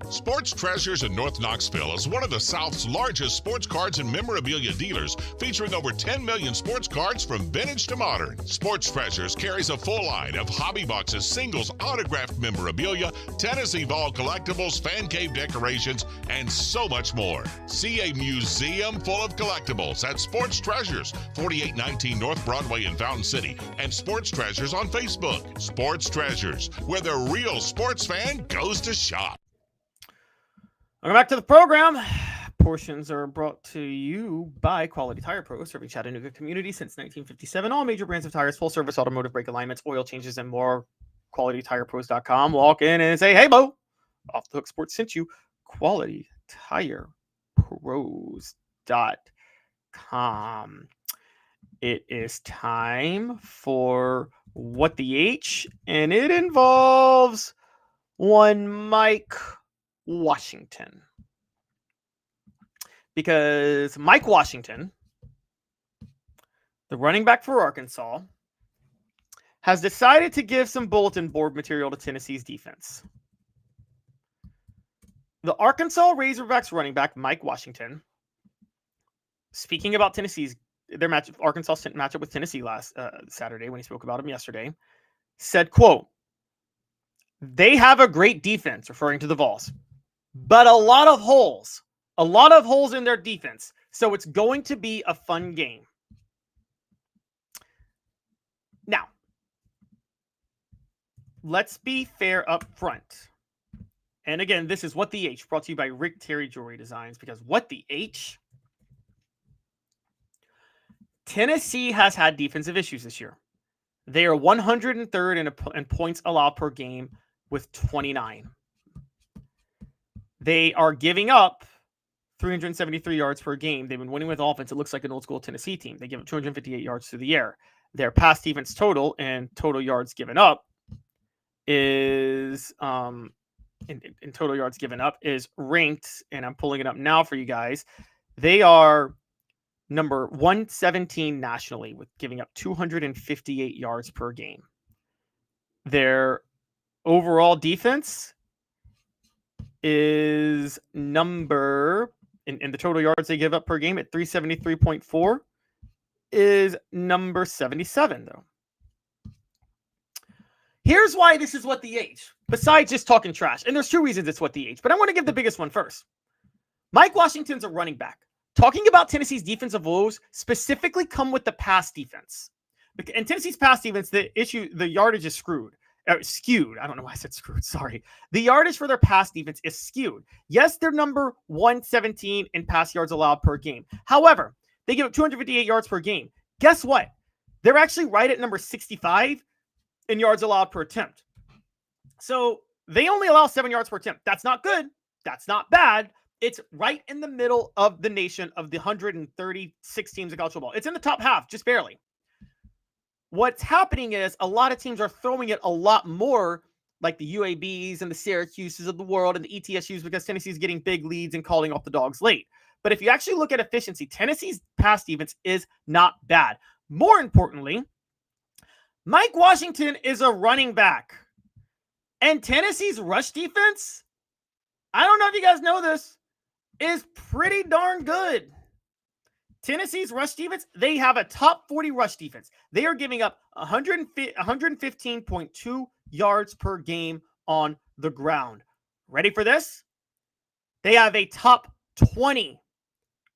Sports Treasures in North Knoxville is one of the South's largest sports cards and memorabilia dealers, featuring over 10 million sports cards from vintage to modern. Sports Treasures carries a full line of hobby boxes, singles, autographed memorabilia, Tennessee Vols collectibles, fan cave decorations, and so much more. See a museum full of collectibles at Sports Treasures, 4819 North Broadway in Fountain City, and Sports Treasures on Facebook. Sports Treasures, where the real sports fan goes to shop. Welcome back to the program. Portions are brought to you by Quality Tire Pro, serving Chattanooga community since 1957. All major brands of tires, full service automotive brake alignments, oil changes, and more. QualityTirePros.com. Walk in and say, "Hey, Bo, Off the Hook Sports sent you." QualityTirePros.com. It is time for What the H, and it involves one Mike Washington, because Mike Washington, the running back for Arkansas, has decided to give some bulletin board material to Tennessee's defense. The Arkansas Razorbacks running back Mike Washington, speaking about Tennessee's Arkansas matchup with Tennessee last Saturday, when he spoke about them yesterday, said, quote, "They have a great defense," referring to the Vols, "but a lot of holes in their defense. So it's going to be a fun game." Now, let's be fair up front. And again, this is What the H, brought to you by Rick Terry Jewelry Designs, because what the H? Tennessee has had defensive issues this year. They are 103rd in points allowed per game with 29. They are giving up 373 yards per game. They've been winning with offense. It looks like an old school Tennessee team. They give up 258 yards through the air. Their pass defense total and total yards given up is in total yards given up is ranked, and I'm pulling it up now for you guys. They are number 117 nationally, with giving up 258 yards per game. Their overall defense is number in the total yards they give up per game at 373.4 is number 77, though. Here's why this is What the H, besides just talking trash. And there's two reasons it's What the H, but I want to give the biggest one first. Mike Washington's a running back. Talking about Tennessee's defensive woes specifically come with the pass defense. And Tennessee's pass defense, the yardage is skewed. I don't know why I said screwed. Sorry. The yardage for their pass defense is skewed. Yes, they're number 117 in pass yards allowed per game. However, they give up 258 yards per game. Guess what? They're actually right at number 65 in yards allowed per attempt. So they only allow 7 yards per attempt. That's not good. That's not bad. It's right in the middle of the nation of the 136 teams in college football. It's in the top half, just barely. What's happening is a lot of teams are throwing it a lot more, like the UABs and the Syracuses of the world and the ETSUs, because Tennessee's getting big leads and calling off the dogs late. But if you actually look at efficiency, Tennessee's pass defense is not bad. More importantly, Mike Washington is a running back. And Tennessee's rush defense, I don't know if you guys know this, is pretty darn good. Tennessee's rush defense, they have a top 40 rush defense. They are giving up 115.2 yards per game on the ground. Ready for this? They have a top 20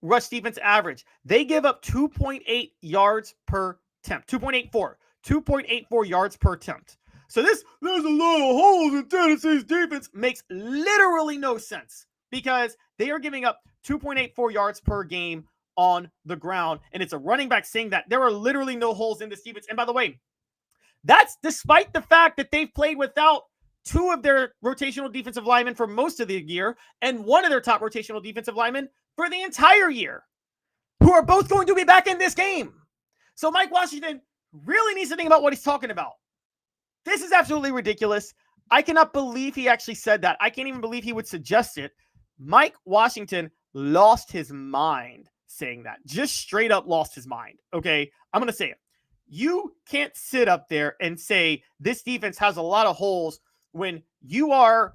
rush defense average. They give up 2.8 yards per attempt. 2.84 yards per attempt. So there's a lot of holes in Tennessee's defense makes literally no sense because they are giving up 2.84 yards per game on the ground. And it's a running back saying that there are literally no holes in this defense. And by the way, that's despite the fact that they've played without two of their rotational defensive linemen for most of the year and one of their top rotational defensive linemen for the entire year, who are both going to be back in this game. So Mike Washington really needs to think about what he's talking about. This is absolutely ridiculous. I cannot believe he actually said that. I can't even believe he would suggest it. Mike Washington lost his mind saying that. Just straight up lost his mind. Okay, I'm going to say it. You can't sit up there and say this defense has a lot of holes when you are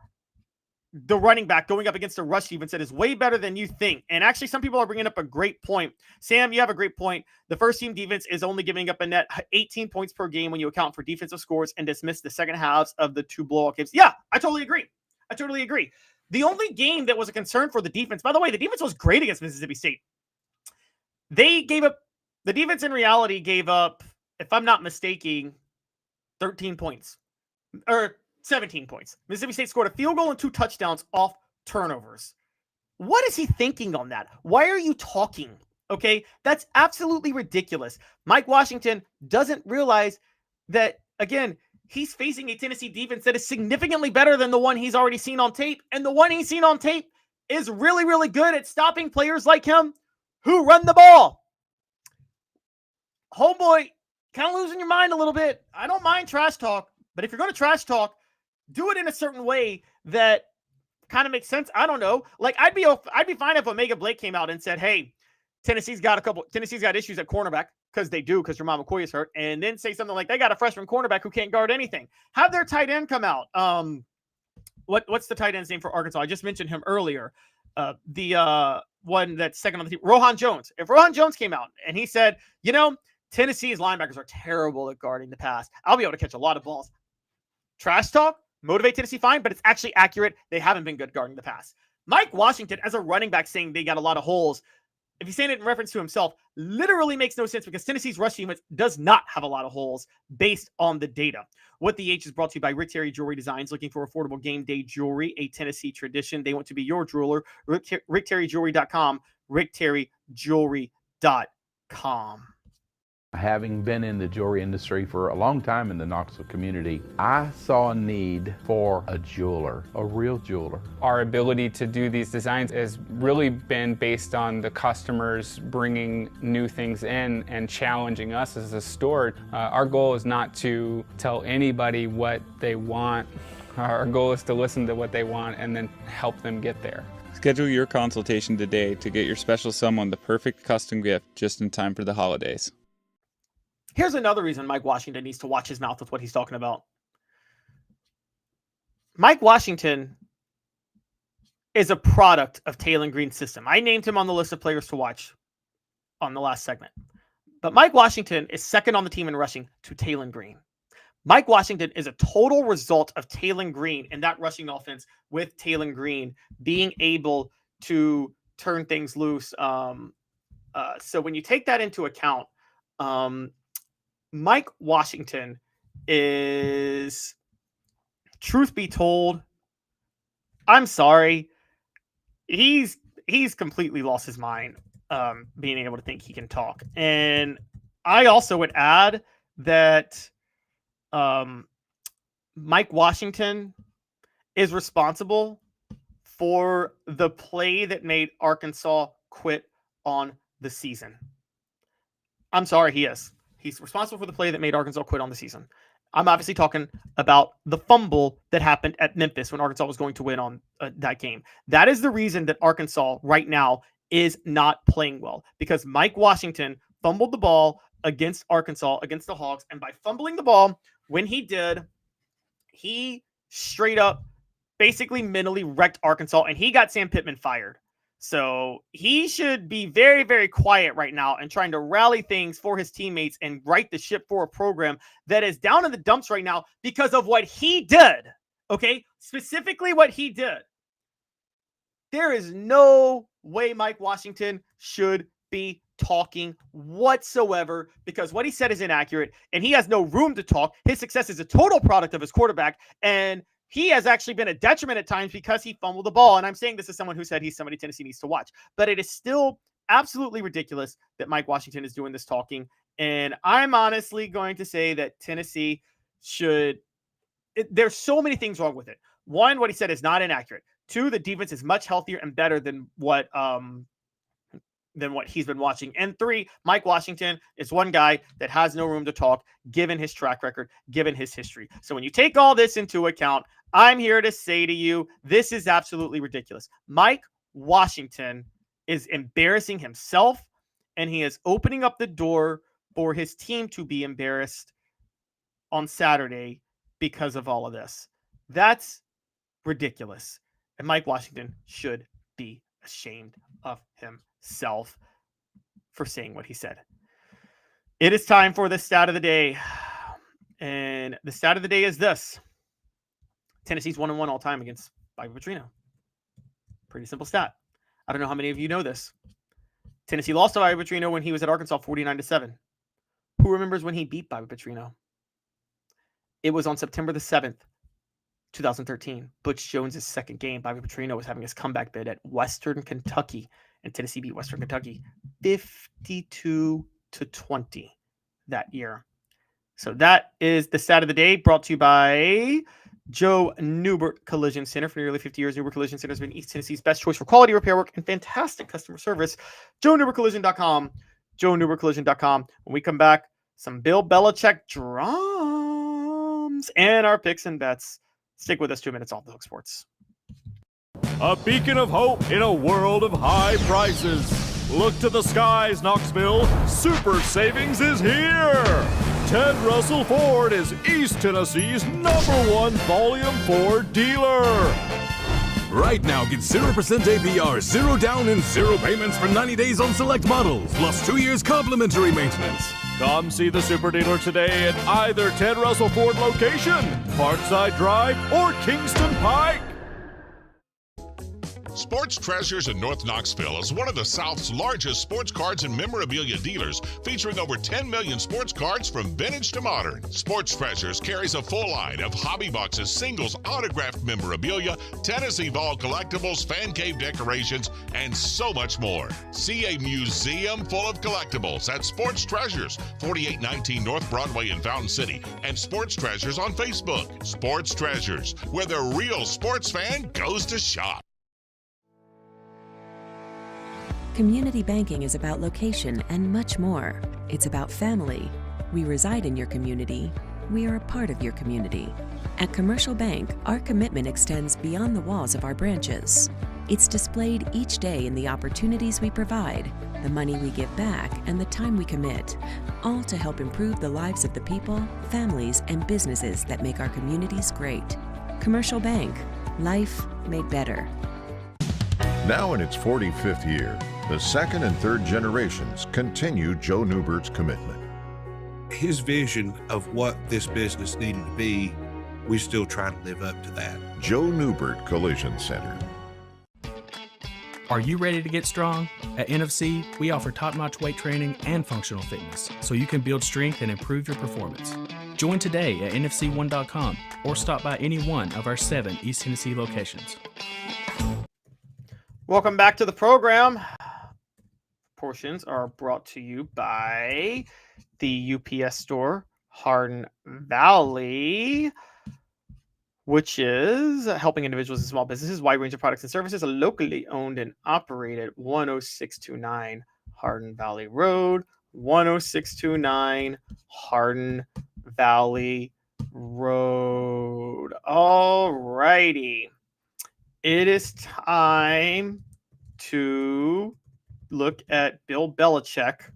the running back going up against a rush defense that is way better than you think. And actually, some people are bringing up a great point. Sam, you have a great point. The first team defense is only giving up a net 18 points per game when you account for defensive scores and dismiss the second halves of the two blowout games. Yeah, I totally agree. The only game that was a concern for the defense, by the way, the defense was great against Mississippi State. The defense in reality gave up, if I'm not mistaken, 13 points. Or 17 points. Mississippi State scored a field goal and 2 touchdowns off turnovers. What is he thinking on that? Why are you talking? Okay, that's absolutely ridiculous. Mike Washington doesn't realize that, again, he's facing a Tennessee defense that is significantly better than the one he's already seen on tape. And the one he's seen on tape is really, really good at stopping players like him who run the ball. Homeboy, kind of losing your mind a little bit. I don't mind trash talk, but if you're going to trash talk, do it in a certain way that kind of makes sense. I don't know. Like I'd be fine if Omega Blake came out and said, "Hey, Tennessee's got issues at cornerback," because they do, because Jermod McCoy is hurt, and then say something like they got a freshman cornerback who can't guard anything. Have their tight end come out. What's the tight end's name for Arkansas? I just mentioned him earlier. The one that's second on the team, Rohan Jones. If Rohan Jones came out and he said, Tennessee's linebackers are terrible at guarding the pass, I'll be able to catch a lot of balls. Trash talk, motivate Tennessee, fine, but it's actually accurate. They haven't been good guarding the pass. Mike Washington, as a running back, saying they got a lot of holes, if he's saying it in reference to himself, literally makes no sense because Tennessee's rush defense does not have a lot of holes based on the data. What the H is brought to you by Rick Terry Jewelry Designs. Looking for affordable game day jewelry, a Tennessee tradition. They want to be your jeweler. RickTerryJewelry.com, RickTerryJewelry.com. Having been in the jewelry industry for a long time in the Knoxville community, I saw a need for a jeweler, a real jeweler. Our ability to do these designs has really been based on the customers bringing new things in and challenging us as a store. Our goal is not to tell anybody what they want. Our goal is to listen to what they want and then help them get there. Schedule your consultation today to get your special someone the perfect custom gift just in time for the holidays. Here's another reason Mike Washington needs to watch his mouth with what he's talking about. Mike Washington is a product of Taylor Green's system. I named him on the list of players to watch on the last segment. But Mike Washington is second on the team in rushing to Taylor Green. Mike Washington is a total result of Taylor Green and that rushing offense with Taylor Green being able to turn things loose. So when you take that into account, Mike Washington is, truth be told, I'm sorry, he's completely lost his mind being able to think he can talk. And I also would add that Mike Washington is responsible for the play that made Arkansas quit on the season. I'm sorry, he is. He's responsible for the play that made Arkansas quit on the season. I'm obviously talking about the fumble that happened at Memphis when Arkansas was going to win on that game. That is the reason that Arkansas right now is not playing well because Mike Washington fumbled the ball against Arkansas, against the Hogs. And by fumbling the ball, when he did, he straight up basically mentally wrecked Arkansas, and he got Sam Pittman fired. So he should be very, very quiet right now and trying to rally things for his teammates and right the ship for a program that is down in the dumps right now because of what he did. Okay? Specifically what he did. There is no way Mike Washington should be talking whatsoever because what he said is inaccurate and he has no room to talk. His success is a total product of his quarterback, and he has actually been a detriment at times because he fumbled the ball. And I'm saying this as someone who said he's somebody Tennessee needs to watch. But it is still absolutely ridiculous that Mike Washington is doing this talking. And I'm honestly going to say that Tennessee should – there's so many things wrong with it. One, what he said is not inaccurate. Two, the defense is much healthier and better than what he's been watching. And three, Mike Washington is one guy that has no room to talk, given his track record, given his history. So when you take all this into account, I'm here to say to you, this is absolutely ridiculous. Mike Washington is embarrassing himself, and he is opening up the door for his team to be embarrassed on Saturday because of all of this. That's ridiculous. And Mike Washington should be ashamed of himself for saying what he said. It is time for the stat of the day. And the stat of the day is this. Tennessee's 1-1 all time against Bobby Petrino. Pretty simple stat. I don't know how many of you know this. Tennessee lost to Bobby Petrino when he was at Arkansas 49-7. Who remembers when he beat Bobby Petrino? It was on September the 7th, 2013. Butch Jones' second game. Bobby Petrino was having his comeback bid at Western Kentucky, and Tennessee beat Western Kentucky 52-20 that year. So that is the stat of the day, brought to you by Joe Neubert Collision Center. For nearly 50 years, Neubert Collision Center has been East Tennessee's best choice for quality repair work and fantastic customer service. JoeNeubertCollision.com. JoeNeubertCollision.com. When we come back, some Bill Belichick drums and our picks and bets. Stick with us. 2 minutes off the Hook Sports. A beacon of hope in a world of high prices. Look to the skies, Knoxville. Super Savings is here. Ted Russell Ford is East Tennessee's #1 Volume 4 dealer. Right now, get 0% APR, 0 down, and 0 payments for 90 days on select models, plus 2 years complimentary maintenance. Come see the super dealer today at either Ted Russell Ford location, Parkside Drive, or Kingston Pike. Sports Treasures in North Knoxville is one of the South's largest sports cards and memorabilia dealers, featuring over 10 million sports cards from vintage to modern. Sports Treasures carries a full line of hobby boxes, singles, autographed memorabilia, Tennessee Vol collectibles, fan cave decorations, and so much more. See a museum full of collectibles at Sports Treasures, 4819 North Broadway in Fountain City, and Sports Treasures on Facebook. Sports Treasures, where the real sports fan goes to shop. Community banking is about location and much more. It's about family. We reside in your community. We are a part of your community. At Commercial Bank, our commitment extends beyond the walls of our branches. It's displayed each day in the opportunities we provide, the money we give back, and the time we commit, all to help improve the lives of the people, families, and businesses that make our communities great. Commercial Bank, life made better. Now in its 45th year, the second and third generations continue Joe Neubert's commitment. His vision of what this business needed to be, we still try to live up to that. Joe Neubert Collision Center. Are you ready to get strong? At NFC, we offer top-notch weight training and functional fitness, so you can build strength and improve your performance. Join today at NFC1.com or stop by any one of our 7 East Tennessee locations. Welcome back to the program. Portions are brought to you by the UPS store, Hardin Valley, which is helping individuals and small businesses, wide range of products and services, locally owned and operated. 10629 Hardin Valley Road, 10629 Hardin Valley Road. All righty. It is time to look at Bill Belichick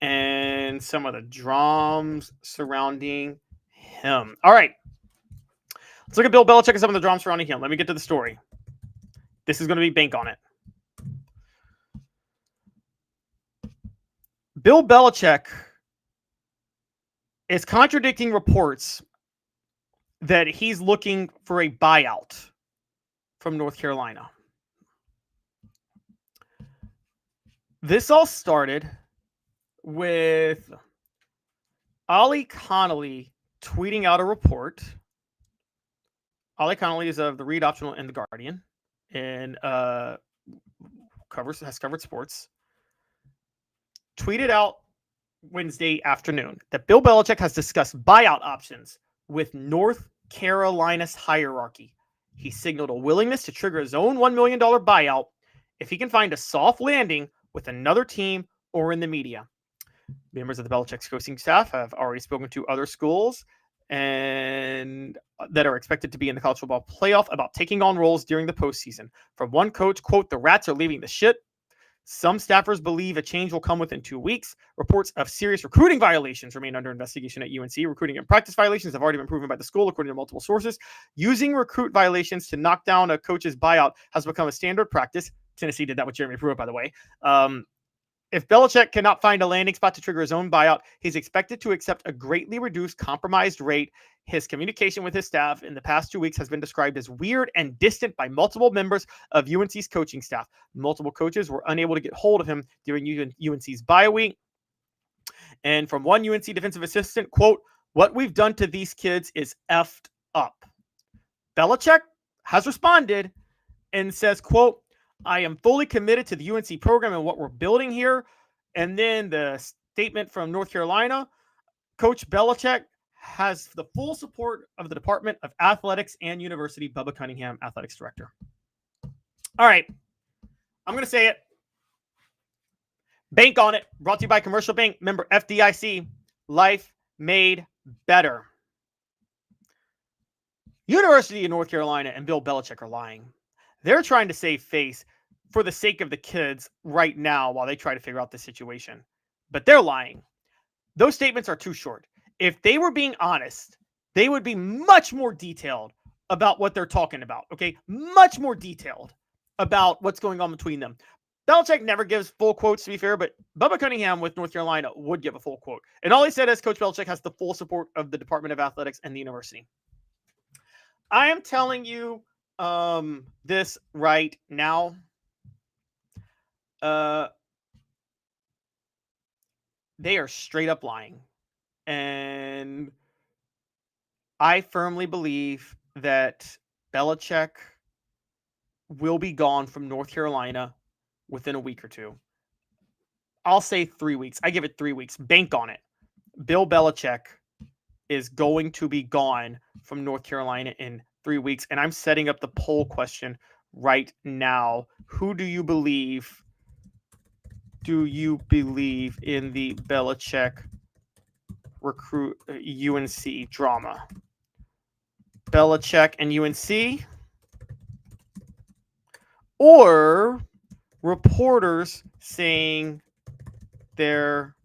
and some of the drums surrounding him. All right. Let's look at Bill Belichick and some of the drums surrounding him. Let me get to the story. This is going to be bank on it. Bill Belichick is contradicting reports that he's looking for a buyout from North Carolina. This all started with Ollie Connolly tweeting out a report. Ollie Connolly is of the Read Optional and the Guardian, and has covered sports. Tweeted out Wednesday afternoon that Bill Belichick has discussed buyout options with North Carolina's hierarchy. He signaled a willingness to trigger his own $1 million buyout if he can find a soft landing with another team or in the media. Members of the Belichick's coaching staff have already spoken to other schools and that are expected to be in the college football playoff about taking on roles during the postseason. From one coach, quote, "The rats are leaving the shit. Some staffers believe a change will come within 2 weeks. Reports of serious recruiting violations remain under investigation at UNC. Recruiting and practice violations have already been proven by the school, according to multiple sources. Using recruit violations to knock down a coach's buyout has become a standard practice." Tennessee did that with Jeremy Pruitt, by the way. If Belichick cannot find a landing spot to trigger his own buyout, he's expected to accept a greatly reduced compromised rate. His communication with his staff in the past 2 weeks has been described as weird and distant by multiple members of UNC's coaching staff. Multiple coaches were unable to get hold of him during UNC's bye week. And from one UNC defensive assistant, quote, "What we've done to these kids is effed up." Belichick has responded and says, quote, "I am fully committed to the UNC program and what we're building here." And then the statement from North Carolina, Coach Belichick has the full support of the Department of Athletics and University, Bubba Cunningham, Athletics Director. All right. I'm going to say it. Bank on it. Brought to you by Commercial Bank. Member FDIC. Life made better. University of North Carolina and Bill Belichick are lying. They're trying to save face for the sake of the kids right now while they try to figure out the situation. But they're lying. Those statements are too short. If they were being honest, they would be much more detailed about what they're talking about, okay? Much more detailed about what's going on between them. Belichick never gives full quotes, to be fair, but Bubba Cunningham with North Carolina would give a full quote. And all he said is Coach Belichick has the full support of the Department of Athletics and the university. I am telling you this right now. They are straight up lying. And I firmly believe that Belichick will be gone from North Carolina within a week or two. I'll say 3 weeks. I give it 3 weeks. Bank on it. Bill Belichick is going to be gone from North Carolina in 3 weeks. And I'm setting up the poll question right now. Who do you believe? Do you believe in the Belichick recruit UNC drama? Belichick and UNC, or reporters saying they're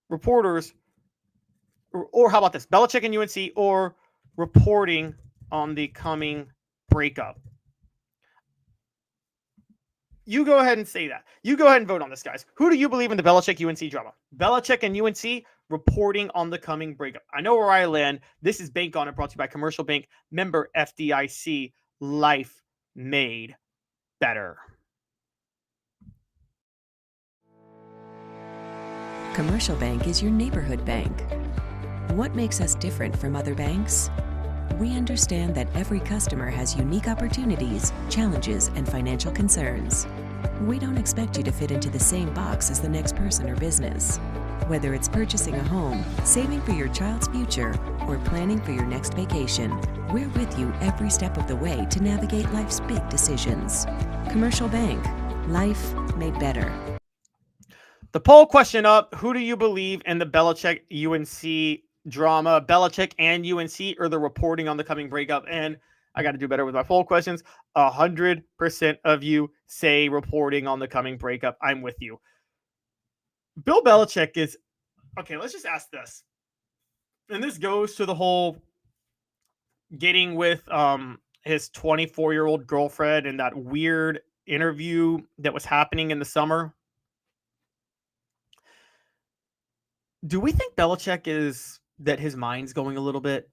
reporters, or how about this? Belichick and UNC, or reporting on the coming breakup. You go ahead and say that. You go ahead and vote on this, guys. Who do you believe in the Belichick UNC drama? Belichick and UNC reporting on the coming breakup. I know where I land. This is Bank on It, brought to you by Commercial Bank. Member FDIC. Life made better. Commercial Bank is your neighborhood bank. What makes us different from other banks? We understand that every customer has unique opportunities, challenges, and financial concerns. We don't expect you to fit into the same box as the next person or business. Whether it's purchasing a home, saving for your child's future, or planning for your next vacation, we're with you every step of the way to navigate life's big decisions. Commercial Bank. Life made better. The poll question up, who do you believe in the Belichick UNC drama? Belichick and UNC, or the reporting on the coming breakup? And I got to do better with my poll questions. 100% of you say reporting on the coming breakup. I'm with you. Bill Belichick is okay. Let's just ask this, and this goes to the whole getting with his 24-year-old girlfriend and that weird interview that was happening in the summer. Do we think Belichick is that his mind's going a little bit?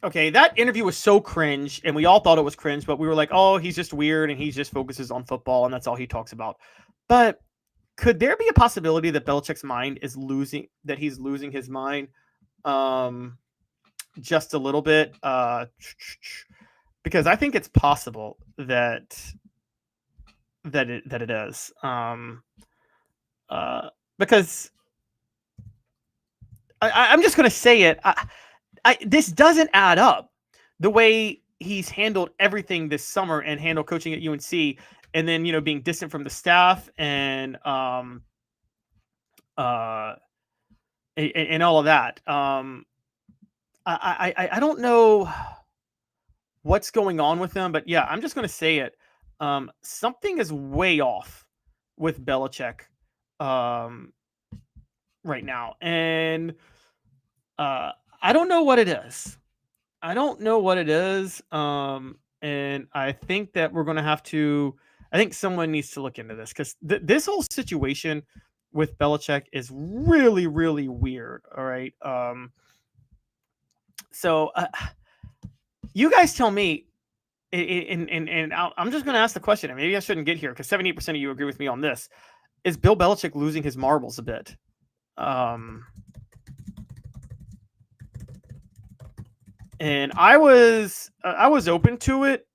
Okay, that interview was so cringe, and we all thought it was cringe, but we were like, oh, he's just weird, and he just focuses on football, and that's all he talks about. But could there be a possibility that Belichick's mind is losing, that he's losing his mind just a little bit? Because I think it's possible that it is. Because I'm just going to say it. This doesn't add up. The way he's handled everything this summer and handled coaching at UNC, and then being distant from the staff and all of that. I don't know what's going on with him, but yeah, I'm just going to say it. Something is way off with Belichick right now, and I don't know what it is. And I think that we're going to have to. I think someone needs to look into this, because this whole situation with Belichick is really, really weird. All right. So you guys tell me, and I'm just going to ask the question, and maybe I shouldn't get here because 78% of you agree with me on this. Is Bill Belichick losing his marbles a bit? And I was open to it,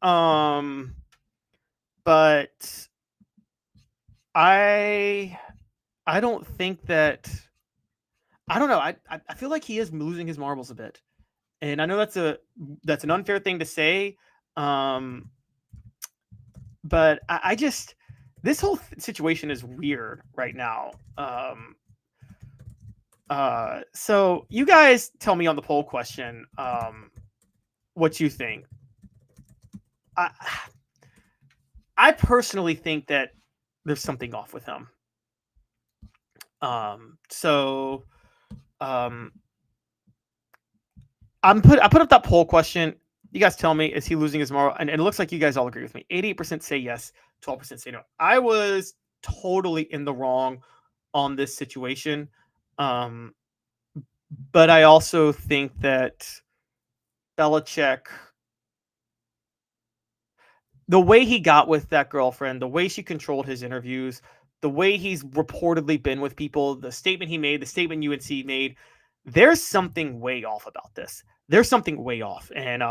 but I don't think that. I don't know. I feel like he is losing his marbles a bit, and I know that's an unfair thing to say, but I just, this whole situation is weird right now. So you guys tell me on the poll question what you think. I personally think that there's something off with him. I put up that poll question. You guys tell me, is he losing his moral? And it looks like you guys all agree with me. 88% say yes, 12% say no. I was totally in the wrong on this situation. But I also think that Belichick, the way he got with that girlfriend, the way she controlled his interviews, the way he's reportedly been with people, the statement he made, the statement UNC made, there's something way off about this. There's something way off. And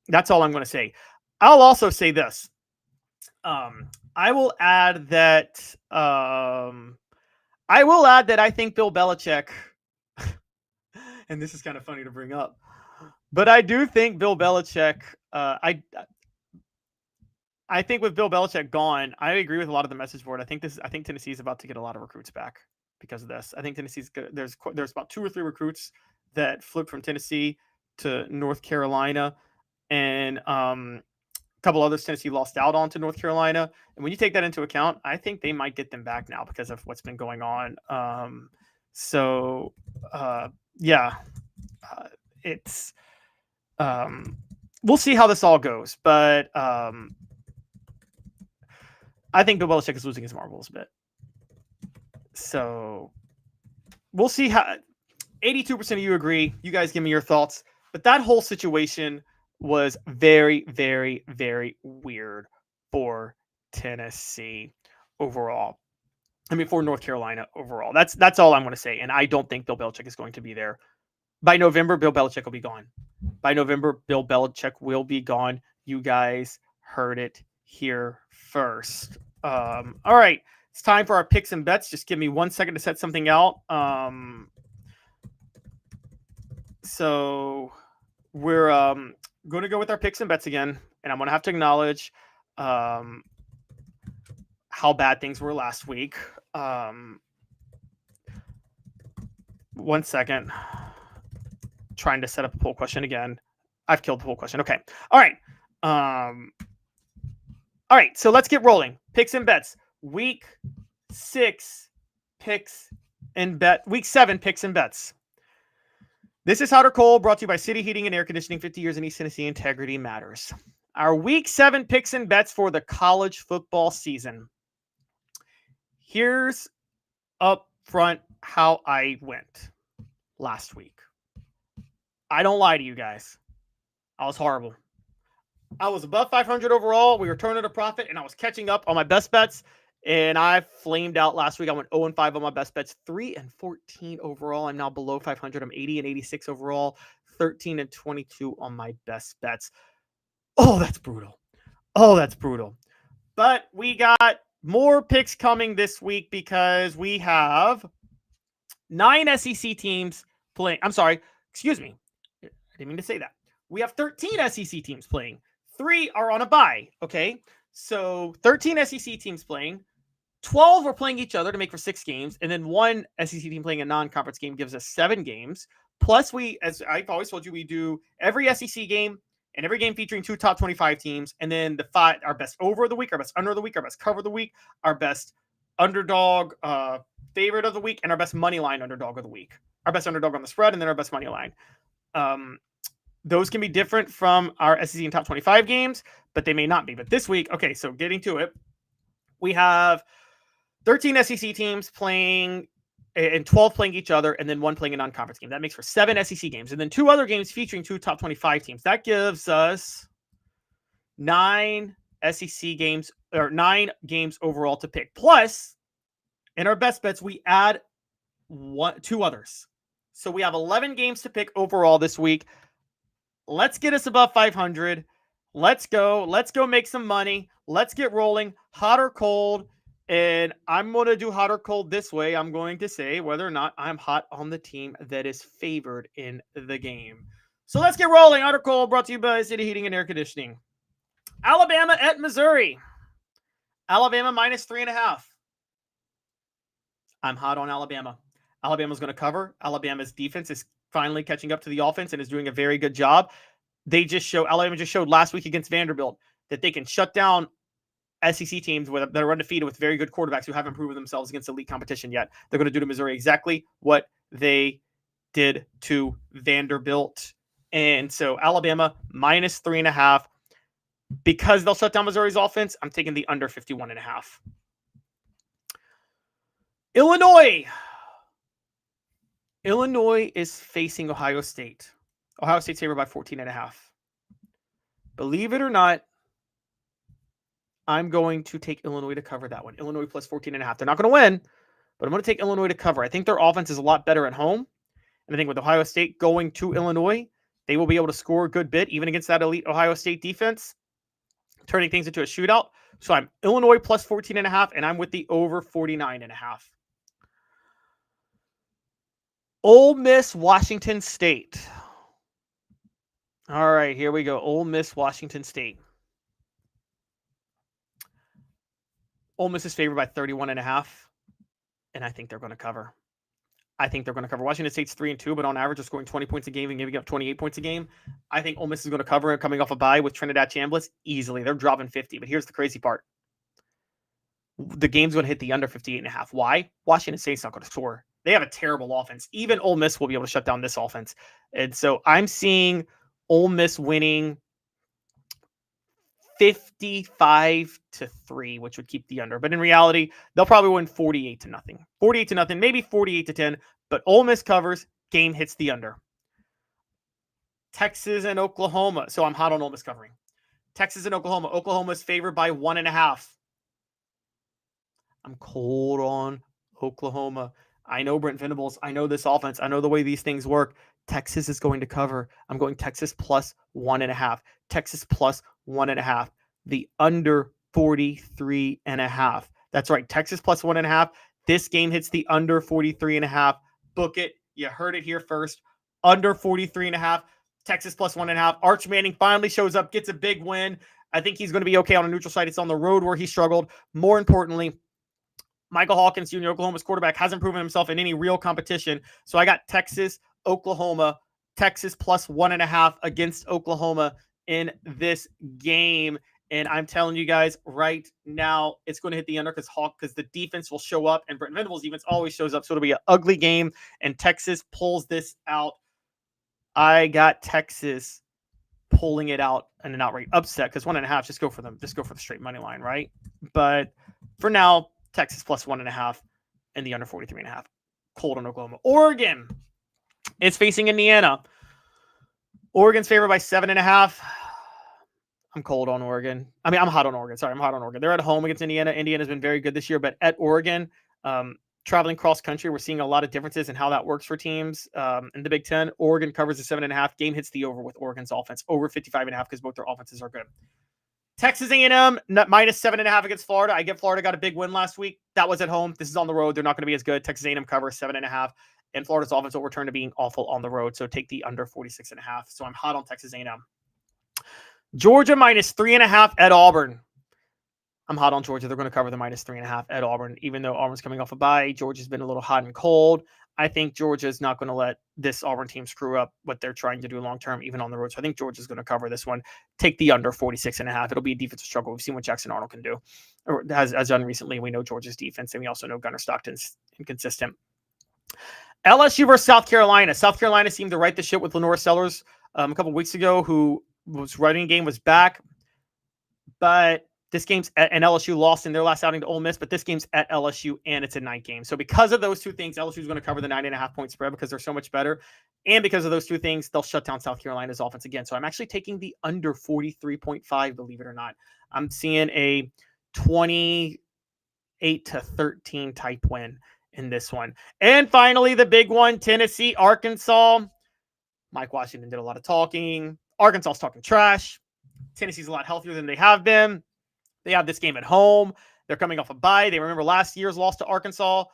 that's all I'm going to say. I'll also say this. I will add that I think Bill Belichick, and this is kind of funny to bring up, but I do think Bill Belichick, I think with Bill Belichick gone, I agree with a lot of the message board. I think Tennessee's about to get a lot of recruits back because of this. I think Tennessee's there's about 2 or 3 recruits that flipped from Tennessee to North Carolina, and a couple others Tennessee lost out on to North Carolina. And when you take that into account, I think they might get them back now because of what's been going on. It's we'll see how this all goes, but I think Bill Belichick is losing his marbles a bit. So we'll see how. 82% of you agree. You guys give me your thoughts. But that whole situation was very, very, very weird for Tennessee overall. I mean, for North Carolina overall. That's all I'm going to say. And I don't think Bill Belichick is going to be there. By November, Bill Belichick will be gone. By November, Bill Belichick will be gone. You guys heard it here first. All right. It's time for our picks and bets. Just give me 1 second to set something out. So we're going to go with our picks and bets again. And I'm going to have to acknowledge how bad things were last week. 1 second. Trying to set up a poll question again. I've killed the whole question. Okay. All right. All right. So let's get rolling. Picks and bets. Week 6 picks and bet. Week 7 picks and bets. This is Hot or Cold, brought to you by City Heating and Air Conditioning. 50 years in East Tennessee. Integrity matters. Our Week 7 picks and bets for the college football season. Here's up front how I went last week. I don't lie to you guys. I was horrible. I was above 500 overall. We were turning a profit, and I was catching up on my best bets. And I flamed out last week. I went 0-5 on my best bets, 3-14 overall. I'm now below 500. I'm 80-86 overall, 13-22 on my best bets. Oh, that's brutal. Oh, that's brutal. But we got more picks coming this week because we have 9 SEC teams playing. I'm sorry. Excuse me. I didn't mean to say that. We have 13 SEC teams playing. 3 are on a bye. Okay. So 13 SEC teams playing. 12 are playing each other to make for 6 games. And then 1 SEC team playing a non-conference game gives us 7 games. Plus we, as I've always told you, we do every SEC game and every game featuring 2 top 25 teams. And then the 5, our best over of the week, our best under of the week, our best cover of the week, our best underdog favorite of the week, and our best money line underdog of the week. Our best underdog on the spread, and then our best money line. Those can be different from our SEC and top 25 games, but they may not be. But this week, okay, so getting to it, we have 13 SEC teams playing and 12 playing each other, and then 1 playing a non-conference game. That makes for 7 SEC games. And then 2 other games featuring 2 top 25 teams. That gives us 9 SEC games, or 9 games overall to pick. Plus, in our best bets, we add 2 others. So we have 11 games to pick overall this week. Let's get us above 500. Let's go. Let's go make some money. Let's get rolling. Hot or cold. And I'm going to do hot or cold this way. I'm going to say whether or not I'm hot on the team that is favored in the game. So let's get rolling. Hot or cold, brought to you by City Heating and Air Conditioning. Alabama at Missouri. Alabama minus 3.5. I'm hot on Alabama. Alabama's going to cover. Alabama's defense is finally catching up to the offense and is doing a very good job. Alabama just showed last week against Vanderbilt that they can shut down SEC teams that are undefeated with very good quarterbacks who haven't proven themselves against elite competition yet. They're going to do to Missouri exactly what they did to Vanderbilt. And so Alabama minus 3.5. Because they'll shut down Missouri's offense, I'm taking the under 51.5. Illinois. Illinois is facing Ohio State. Ohio State's favored by 14.5. Believe it or not, I'm going to take Illinois to cover that one. Illinois plus 14.5. They're not going to win, but I'm going to take Illinois to cover. I think their offense is a lot better at home. And I think with Ohio State going to Illinois, they will be able to score a good bit, even against that elite Ohio State defense, turning things into a shootout. So I'm Illinois plus 14.5, and I'm with the over 49.5. Ole Miss, Washington State. All right, here we go. Ole Miss, Washington State. Ole Miss is favored by 31.5, and I think they're going to cover. Washington State's 3-2, but on average, they're scoring 20 points a game and giving up 28 points a game. I think Ole Miss is going to cover coming off a bye with Trinidad Chambliss easily. They're dropping 50, but here's the crazy part. The game's going to hit the under 58.5. Why? Washington State's not going to score. They have a terrible offense. Even Ole Miss will be able to shut down this offense. And so I'm seeing Ole Miss winning 55-3, which would keep the under. But in reality, they'll probably win 48-0. 48-0, maybe 48-10. But Ole Miss covers, game hits the under. Texas and Oklahoma. So I'm hot on Ole Miss covering. Texas and Oklahoma. Oklahoma is favored by 1.5. I'm cold on Oklahoma. I know Brent Venables. I know this offense. I know the way these things work. Texas is going to cover. I'm going Texas plus 1.5. Texas plus 1.5. The under 43.5. That's right. Texas plus 1.5. This game hits the under 43.5. Book it. You heard it here first. Under 43.5. Texas plus 1.5. Arch Manning finally shows up, gets a big win. I think he's going to be okay on a neutral site. It's on the road where he struggled. More importantly, Michael Hawkins Jr., Oklahoma's quarterback, hasn't proven himself in any real competition. So I got Texas, Oklahoma, Texas plus 1.5 against Oklahoma in this game. And I'm telling you guys right now, it's going to hit the under because the defense will show up, and Brent Venables' defense always shows up. So it'll be an ugly game, and Texas pulls this out. I got Texas pulling it out in an outright upset because 1.5, just go for them. Just go for the straight money line, right? But for now, Texas plus 1.5 and the under 43.5. Cold on Oklahoma. Oregon is facing Indiana. Oregon's favored by 7.5. I'm cold on Oregon. I'm hot on Oregon. Sorry, I'm hot on Oregon. They're at home against Indiana. Indiana's been very good this year, but at Oregon, traveling cross country, we're seeing a lot of differences in how that works for teams. In the Big Ten, Oregon covers the 7.5. Game hits the over with Oregon's offense, over 55.5 because both their offenses are good. Texas A&M minus 7.5 against Florida. I get Florida got a big win last week. That was at home. This is on the road. They're not going to be as good. Texas A&M covers 7.5, and Florida's offense will return to being awful on the road. So take the under 46.5. So I'm hot on Texas A&M. Georgia minus 3.5 at Auburn. I'm hot on Georgia. They're going to cover the minus 3.5 at Auburn, even though Auburn's coming off a bye. Georgia's been a little hot and cold. I think Georgia's not going to let this Auburn team screw up what they're trying to do long term, even on the road. So I think Georgia's going to cover this one. Take the under 46.5. It'll be a defensive struggle. We've seen what Jackson Arnold can do, or has done recently. We know Georgia's defense, and we also know Gunnar Stockton's inconsistent. LSU versus South Carolina. South Carolina seemed to right the ship with Lenore Sellers a couple weeks ago, who was running game was back, but this game's and LSU lost in their last outing to Ole Miss, but this game's at LSU and it's a night game. So because of those two things, LSU is going to cover the 9.5 point spread because they're so much better. And because of those two things, they'll shut down South Carolina's offense again. So I'm actually taking the under 43.5, believe it or not. I'm seeing a 28-13 type win in this one. And finally, the big one, Tennessee, Arkansas. Mike Washington did a lot of talking. Arkansas's talking trash. Tennessee's a lot healthier than they have been. They have this game at home. They're coming off a bye. They remember last year's loss to Arkansas.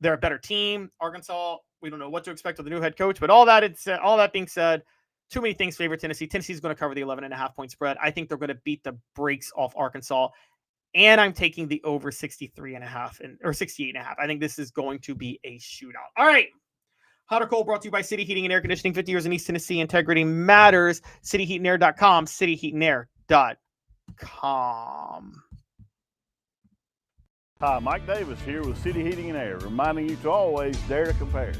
They're a better team. Arkansas, we don't know what to expect with the new head coach, but all that being said, too many things favor Tennessee. Tennessee's going to cover the 11.5 point spread. I think they're going to beat the brakes off Arkansas, and I'm taking the over 63.5 or 68.5. I think this is going to be a shootout. All right. Hot or Cold brought to you by City Heating and Air Conditioning. 50 years in East Tennessee. Integrity matters. CityHeatandAir.com. CityHeatandAir.com. Hi, Mike Davis here with City Heating and Air, reminding you to always dare to compare.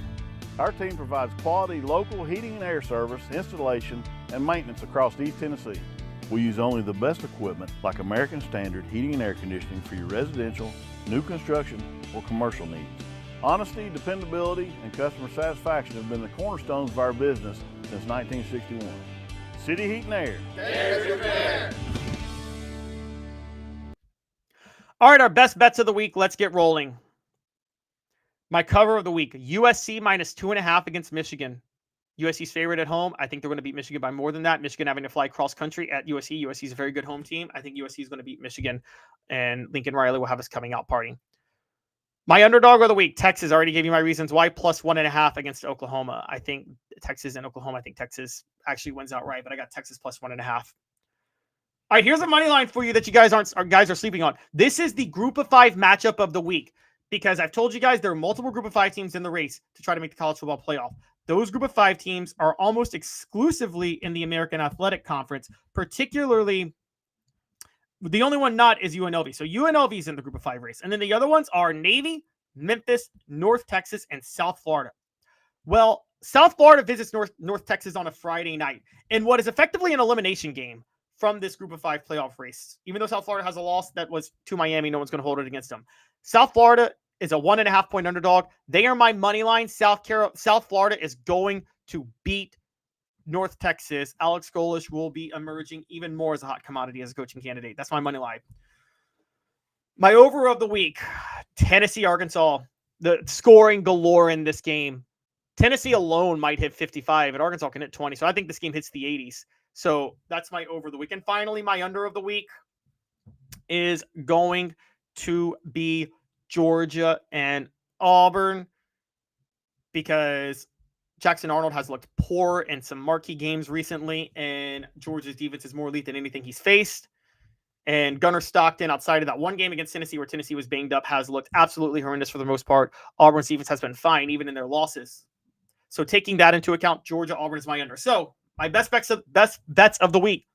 Our team provides quality local heating and air service, installation, and maintenance across East Tennessee. We use only the best equipment like American Standard Heating and Air Conditioning for your residential, new construction, or commercial needs. Honesty, dependability, and customer satisfaction have been the cornerstones of our business since 1961. City Heat and Air. There's your fair. All right, our best bets of the week. Let's get rolling. My cover of the week, USC minus 2.5 against Michigan. USC's favorite at home. I think they're going to beat Michigan by more than that. Michigan having to fly cross country at USC. USC is a very good home team. I think USC is going to beat Michigan, and Lincoln Riley will have us coming out partying. My underdog of the week, Texas. I already gave you my reasons why. Plus 1.5 against Oklahoma. I think Texas and Oklahoma. I think Texas actually wins outright, but I got Texas plus 1.5. All right, here's a money line for you that you guys are sleeping on. This is the Group of 5 matchup of the week because I've told you guys there are multiple Group of 5 teams in the race to try to make the college football playoff. Those Group of 5 teams are almost exclusively in the American Athletic Conference, particularly. The only one not is UNLV. So UNLV is in the Group of 5 race. And then the other ones are Navy, Memphis, North Texas, and South Florida. Well, South Florida visits North Texas on a Friday night in what is effectively an elimination game from this Group of 5 playoff race. Even though South Florida has a loss that was to Miami, no one's going to hold it against them. South Florida is a 1.5 point underdog. They are my money line. South Florida is going to beat North Texas. Alex Golish will be emerging even more as a hot commodity as a coaching candidate. That's my money line. My over of the week, Tennessee, Arkansas. The scoring galore in this game. Tennessee alone might hit 55, and Arkansas can hit 20. So I think this game hits the 80s. So that's my over of the week. And finally, my under of the week is going to be Georgia and Auburn because Jackson Arnold has looked poor in some marquee games recently, and Georgia's defense is more elite than anything he's faced. And Gunnar Stockton, outside of that one game against Tennessee where Tennessee was banged up, has looked absolutely horrendous for the most part. Auburn's defense has been fine, even in their losses. So taking that into account, Georgia Auburn is my under. So my best bets of the week: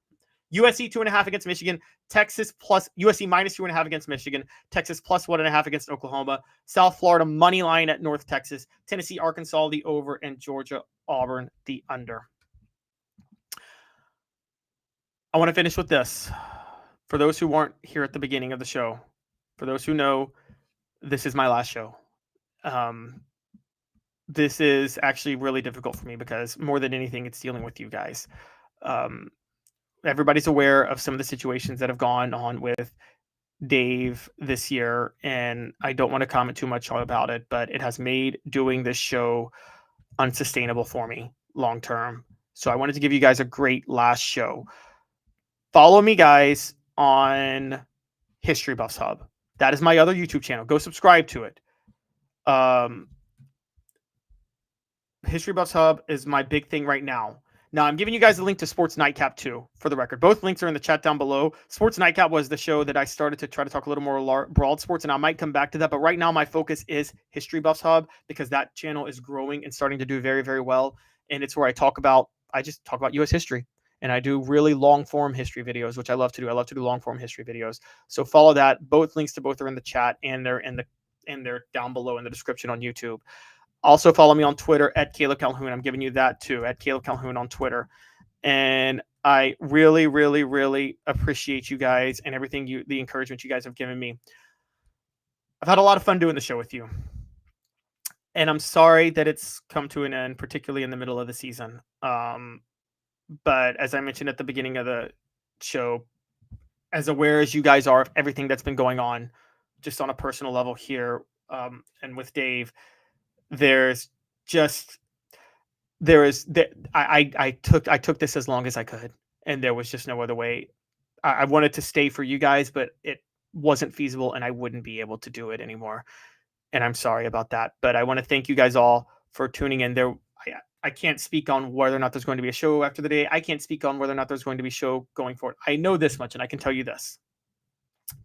USC 2.5 against Michigan, Texas plus USC minus 2.5 against Michigan, Texas plus 1.5 against Oklahoma, South Florida money line at North Texas, Tennessee Arkansas the over, and Georgia Auburn the under. I want to finish with this. For those who weren't here at the beginning of the show, for those who know, this is my last show. This is actually really difficult for me because more than anything, it's dealing with you guys. Everybody's aware of some of the situations that have gone on with Dave this year, and I don't want to comment too much about it, but it has made doing this show unsustainable for me long term. So I wanted to give you guys a great last show. Follow me, guys, on History Buffs Hub. That is my other YouTube channel. Go subscribe to it. History Buffs Hub is my big thing right now. Now, I'm giving you guys a link to Sports Nightcap too, for the record. Both links are in the chat down below. Sports Nightcap was the show that I started to try to talk a little more broad sports, and I might come back to that. But right now, my focus is History Buffs Hub because that channel is growing and starting to do very, very well. And it's where I just talk about U.S. history. And I do really long-form history videos, which I love to do. I love to do long-form history videos. So follow that. Both links to both are in the chat, and they're down below in the description on YouTube. Also follow me on Twitter at Caleb Calhoun. I'm giving you that too, at Caleb Calhoun on Twitter. And I really, really, really appreciate you guys and everything the encouragement you guys have given me. I've had a lot of fun doing the show with you. And I'm sorry that it's come to an end, particularly in the middle of the season. But as I mentioned at the beginning of the show, as aware as you guys are of everything that's been going on, just on a personal level here, and with Dave, I took this as long as I could, and there was just no other way. I wanted to stay for you guys, but it wasn't feasible, and I wouldn't be able to do it anymore. And I'm sorry about that. But I want to thank you guys all for tuning in. I can't speak on whether or not there's going to be a show after the day. I can't speak on whether or not there's going to be a show going forward. I know this much, and I can tell you this.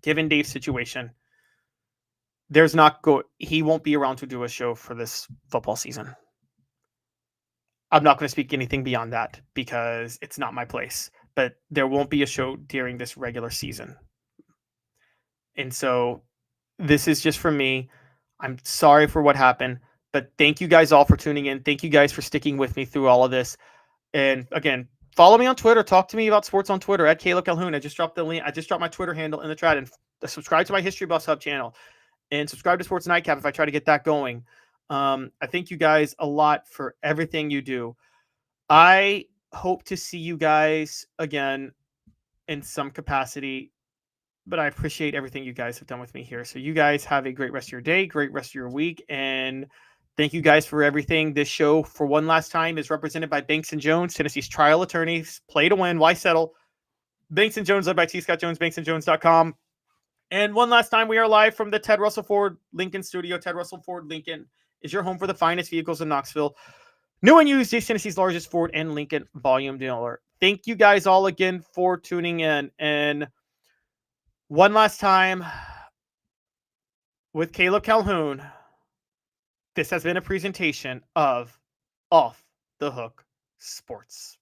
Given Dave's situation, he won't be around to do a show for this football season. I'm not going to speak anything beyond that because it's not my place. But there won't be a show during this regular season. And so this is just for me. I'm sorry for what happened. But thank you guys all for tuning in. Thank you guys for sticking with me through all of this. And again, follow me on Twitter. Talk to me about sports on Twitter at Caleb Calhoun. I just dropped the link. I just dropped my Twitter handle in the chat. And subscribe to my History Buffs Hub channel. And subscribe to Sports Nightcap if I try to get that going. I thank you guys a lot for everything you do. I hope to see you guys again in some capacity. But I appreciate everything you guys have done with me here. So you guys have a great rest of your day, great rest of your week. And thank you guys for everything. This show, for one last time, is represented by Banks & Jones, Tennessee's trial attorneys. Play to win. Why settle? Banks & Jones, led by T. Scott Jones, banksandjones.com. And one last time, we are live from the Ted Russell Ford Lincoln studio. Ted Russell Ford Lincoln is your home for the finest vehicles in Knoxville. New and used, East Tennessee's largest Ford and Lincoln volume dealer. Thank you guys all again for tuning in. And one last time, with Caleb Calhoun, this has been a presentation of Off the Hook Sports.